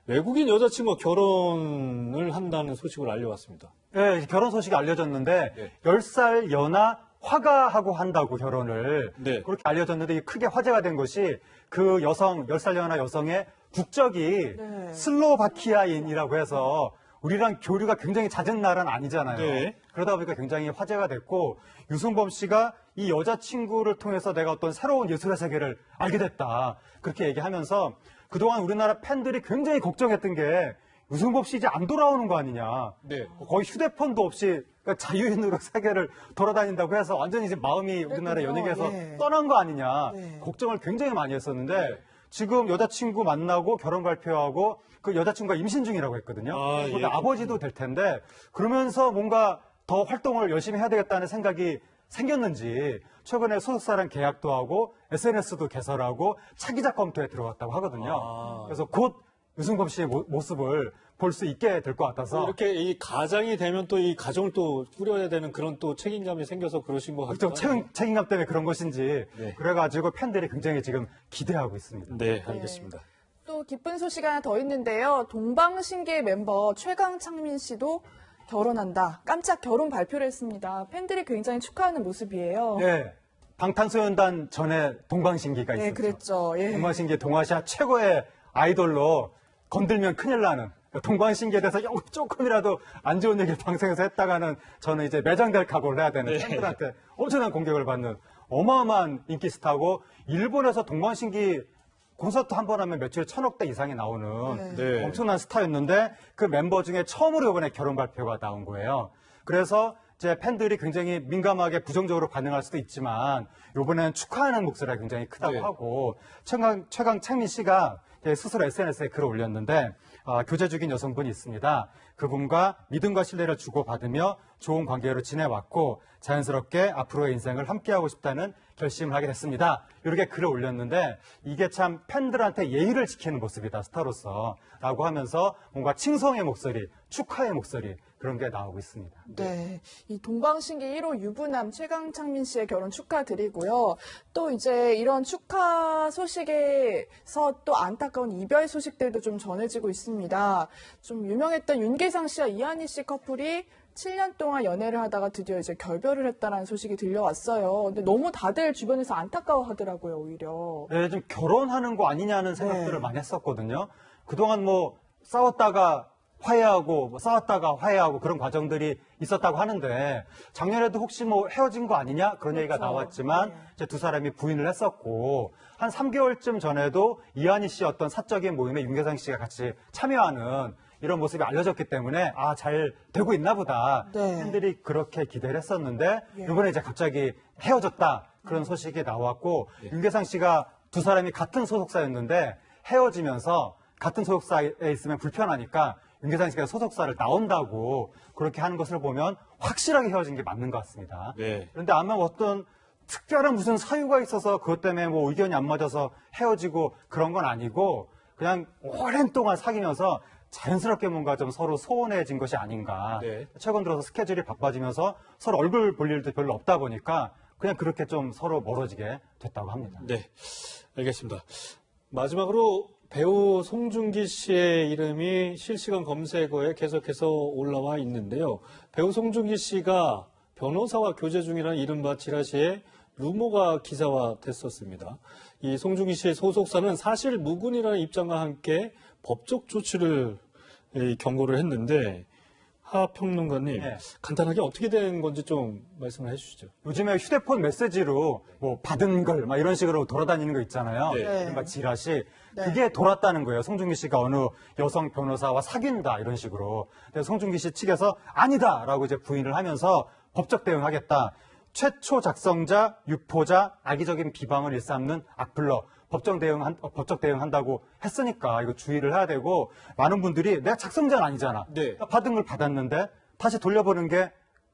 외국인 여자친구와 결혼을 한다는 소식을 알려왔습니다. 네, 결혼 소식이 알려졌는데 10살 연하 화가하고 한다고 결혼을 그렇게 알려졌는데 크게 화제가 된 것이 그 여성, 10살 연하 여성의 국적이 슬로바키아인이라고 해서 우리랑 교류가 굉장히 잦은 나라는 아니잖아요. 네. 그러다 보니까 굉장히 화제가 됐고 유승범 씨가 이 여자친구를 통해서 내가 어떤 새로운 예술의 세계를 알게 됐다. 그렇게 얘기하면서 그동안 우리나라 팬들이 굉장히 걱정했던 게 유승범 씨 이제 안 돌아오는 거 아니냐. 네. 거의 휴대폰도 없이 자유인으로 세계를 돌아다닌다고 해서 완전히 이제 마음이 우리나라 연예계에서 떠난 거 아니냐. 걱정을 굉장히 많이 했었는데 지금 여자친구 만나고 결혼 발표하고 그 여자친구가 임신 중이라고 했거든요. 그런데 아버지도 될 텐데 그러면서 뭔가 더 활동을 열심히 해야 되겠다는 생각이 생겼는지 최근에 소속사랑 계약도 하고 SNS도 개설하고 차기작 검토에 들어갔다고 하거든요. 그래서 곧 유승범 씨의 모습을 볼 수 있게 될 것 같아서 이렇게 이 가장이 되면 또 이 가정을 또 꾸려야 되는 그런 또 책임감이 생겨서 그러신 것 같아요. 책임감 때문에 그런 것인지 그래가지고 팬들이 굉장히 지금 기대하고 있습니다. 네, 알겠습니다. 또 기쁜 소식 하나 더 있는데요. 동방신기 멤버 최강창민 씨도 결혼한다. 깜짝 결혼 발표를 했습니다. 팬들이 굉장히 축하하는 모습이에요. 네. 방탄소년단 전에 동방신기가 있었죠. 네, 그랬죠. 예. 동방신기 동아시아 최고의 아이돌로 건들면 큰일 나는 동방신기에 대해서 조금이라도 안 좋은 얘기를 방송에서 했다가는 저는 이제 매장될 각오를 해야 되는 팬들한테 엄청난 공격을 받는 어마어마한 인기 스타고 일본에서 동방신기 콘서트 한 번 하면 매출 1,000억대 이상이 나오는 엄청난 스타였는데 그 멤버 중에 처음으로 이번에 결혼 발표가 나온 거예요. 그래서 이제 팬들이 굉장히 민감하게 부정적으로 반응할 수도 있지만 이번에는 축하하는 목소리가 굉장히 크다고 하고 최강창민 씨가 스스로 SNS에 글을 올렸는데 교제 중인 여성분이 있습니다. 그분과 믿음과 신뢰를 주고받으며 좋은 관계로 지내왔고 자연스럽게 앞으로의 인생을 함께하고 싶다는 결심을 하게 됐습니다. 이렇게 글을 올렸는데 이게 참 팬들한테 예의를 지키는 모습이다, 스타로서 라고 하면서 뭔가 칭송의 목소리, 축하의 목소리 그런 게 나오고 있습니다. 네. 이 동방신기 1호 유부남 최강창민 씨의 결혼 축하드리고요. 또 이제 이런 축하 소식에서 또 안타까운 이별 소식들도 좀 전해지고 있습니다. 좀 유명했던 윤계상 씨와 이한희 씨 커플이 7년 동안 연애를 하다가 드디어 이제 결별을 했다는 소식이 들려왔어요. 근데 너무 다들 주변에서 안타까워 하더라고요, 오히려. 네, 좀 결혼하는 거 아니냐는 생각들을 많이 했었거든요. 그동안 뭐 싸웠다가 화해하고 뭐 싸웠다가 화해하고 그런 과정들이 있었다고 하는데 작년에도 혹시 뭐 헤어진 거 아니냐 그런 얘기가 나왔지만 이제 두 사람이 부인을 했었고 한 3개월쯤 전에도 이한희 씨 어떤 사적인 모임에 윤계상 씨가 같이 참여하는 이런 모습이 알려졌기 때문에 잘 되고 있나 보다 팬들이 그렇게 기대를 했었는데 이번에 이제 갑자기 헤어졌다 그런 소식이 나왔고 윤계상 씨가 두 사람이 같은 소속사였는데 헤어지면서 같은 소속사에 있으면 불편하니까 윤계상 씨가 소속사를 나온다고 그렇게 하는 것을 보면 확실하게 헤어진 게 맞는 것 같습니다. 그런데 아마 어떤 특별한 무슨 사유가 있어서 그것 때문에 뭐 의견이 안 맞아서 헤어지고 그런 건 아니고 그냥 오랜 동안 사귀면서 자연스럽게 뭔가 좀 서로 소원해진 것이 아닌가. 최근 들어서 스케줄이 바빠지면서 서로 얼굴 볼 일도 별로 없다 보니까 그냥 그렇게 좀 서로 멀어지게 됐다고 합니다. 네, 알겠습니다. 마지막으로 배우 송중기 씨의 이름이 실시간 검색어에 계속해서 올라와 있는데요. 배우 송중기 씨가 변호사와 교제 중이라는 이른바 지라시에 루머가 기사화됐었습니다. 이 송중기 씨의 소속사는 사실 무근이라는 입장과 함께 법적 조치를 경고를 했는데 하 평론가님, 네. 간단하게 어떻게 된 건지 좀 말씀을 해주시죠. 요즘에 휴대폰 메시지로 뭐 받은 걸 막 이런 식으로 돌아다니는 거 있잖아요. 네. 이른바 지라시. 네. 그게 돌았다는 거예요. 송중기 씨가 어느 여성 변호사와 사귄다 이런 식으로. 그래서 송중기 씨 측에서 아니다라고 이제 부인을 하면서 법적 대응하겠다. 최초 작성자, 유포자, 악의적인 비방을 일삼는 악플러. 법적 대응한다고 했으니까 이거 주의를 해야 되고, 많은 분들이 내가 작성자는 아니잖아. 네. 받은 걸 받았는데 다시 돌려보는 게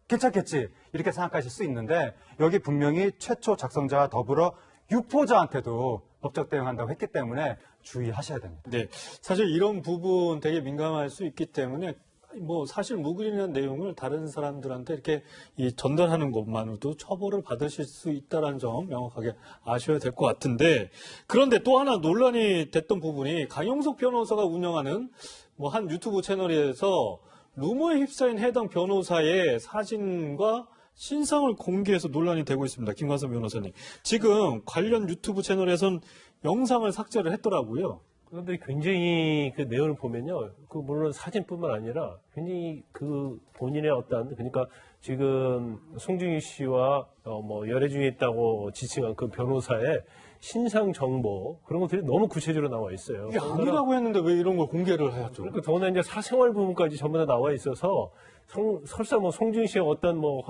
괜찮겠지 이렇게 생각하실 수 있는데, 여기 분명히 최초 작성자와 더불어 유포자한테도 법적 대응한다고 했기 때문에 주의하셔야 됩니다. 네, 사실 이런 부분 되게 민감할 수 있기 때문에 뭐 사실 무근이라는 내용을 다른 사람들한테 이렇게 전달하는 것만으로도 처벌을 받으실 수 있다는 점 명확하게 아셔야 될 것 같은데, 그런데 또 하나 논란이 됐던 부분이 강용석 변호사가 운영하는 뭐 한 유튜브 채널에서 루머에 휩싸인 해당 변호사의 사진과 신상을 공개해서 논란이 되고 있습니다. 김관선 변호사님. 지금 관련 유튜브 채널에선 영상을 삭제를 했더라고요. 그런데 굉장히 그 내용을 보면요. 그 물론 사진뿐만 아니라 굉장히 그 본인의 그러니까 지금 송중기 씨와 뭐 열애 중에 있다고 지칭한 그 변호사의 신상 정보 그런 것들이 너무 구체적으로 나와 있어요. 이게 아니라고 했는데 왜 이런 걸 공개를 해야죠? 그러니까 더구나 이제 사생활 부분까지 전부 다 나와 있어서 설사 뭐 송중기 씨의 어떤 뭐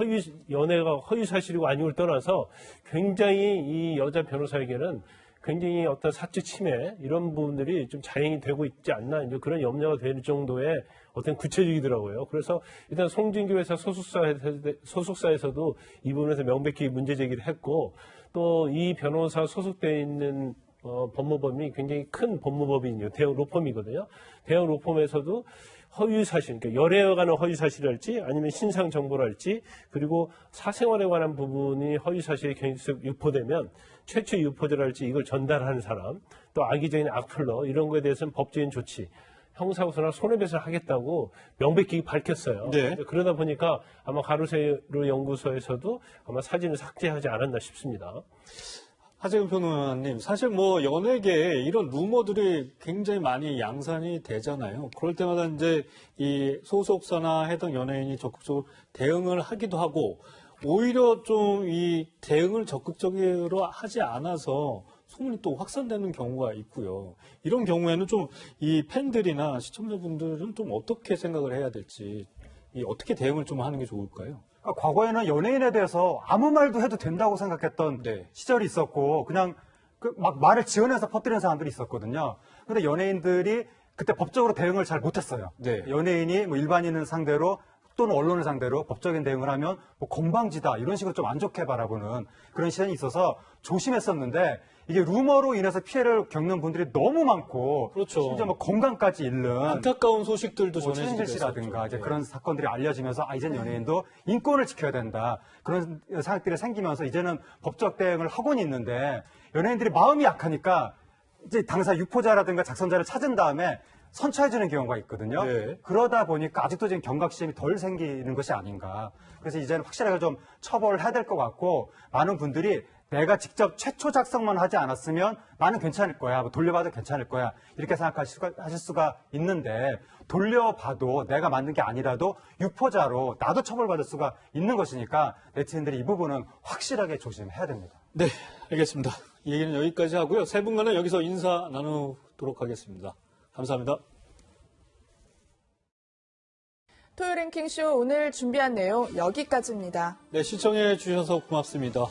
연애가 허위 사실이고 아니고를 떠나서 굉장히 이 여자 변호사에게는 굉장히 어떤 사적 침해 이런 부분들이 좀 자행이 되고 있지 않나 이제 그런 염려가 될 정도의 어떤 구체적이더라고요. 그래서 일단 송중기 회사 소속사에서도 이 부분에서 명백히 문제 제기를 했고, 또 이 변호사 소속되어 있는 법무법이 굉장히 큰 법무법인이요. 대형 로펌이거든요. 대형 로펌에서도 허위 사실, 그러니까 열애에 관한 허위 사실이랄지 아니면 신상 정보랄지 그리고 사생활에 관한 부분이 허위 사실이 계속 유포되면 최초 유포자랄지 이걸 전달하는 사람, 또 악의적인 악플러 이런 거에 대해서는 법적인 조치, 형사고소나 손해배상을 하겠다고 명백히 밝혔어요. 네. 그러다 보니까 아마 가로세로 연구소에서도 아마 사진을 삭제하지 않았나 싶습니다. 하재근 변호사님, 사실 뭐 연예계에 이런 루머들이 굉장히 많이 양산이 되잖아요. 그럴 때마다 이제 이 소속사나 해당 연예인이 적극적으로 대응을 하기도 하고, 오히려 좀 이 대응을 적극적으로 하지 않아서 소문이 또 확산되는 경우가 있고요. 이런 경우에는 좀 이 팬들이나 시청자분들은 좀 어떻게 생각을 해야 될지, 어떻게 대응을 좀 하는 게 좋을까요? 과거에는 연예인에 대해서 아무 말도 해도 된다고 생각했던 시절이 있었고, 그냥 막 말을 지어내서 퍼뜨리는 사람들이 있었거든요. 근데 연예인들이 그때 법적으로 대응을 잘 못했어요. 연예인이 뭐 일반인을 상대로 또는 언론을 상대로 법적인 대응을 하면 뭐 건방지다 이런 식으로 좀 안 좋게 바라보는 그런 시선이 있어서 조심했었는데, 이게 루머로 인해서 피해를 겪는 분들이 너무 많고, 그렇죠. 심지어 뭐 건강까지 잃는 안타까운 소식들도 뭐 전해지고 최진실 씨라든가 이제 네. 그런 사건들이 알려지면서 이젠 연예인도 인권을 지켜야 된다 그런 생각들이 생기면서 이제는 법적 대응을 하고는 있는데, 연예인들이 마음이 약하니까 이제 당사 유포자라든가 작성자를 찾은 다음에 선처해주는 경우가 있거든요. 그러다 보니까 아직도 지금 경각심이 덜 생기는 것이 아닌가. 그래서 이제는 확실하게 좀 처벌을 해야 될 것 같고, 많은 분들이 내가 직접 최초 작성만 하지 않았으면 나는 괜찮을 거야, 뭐 돌려봐도 괜찮을 거야 이렇게 생각하실 수가 있는데, 돌려봐도 내가 만든 게 아니라도 유포자로 나도 처벌받을 수가 있는 것이니까 네티즌들이 이 부분은 확실하게 조심해야 됩니다. 네, 알겠습니다. 이 얘기는 여기까지 하고요. 세 분과는 여기서 인사 나누도록 하겠습니다. 감사합니다. 토요 랭킹쇼 오늘 준비한 내용 여기까지입니다. 네, 시청해 주셔서 고맙습니다.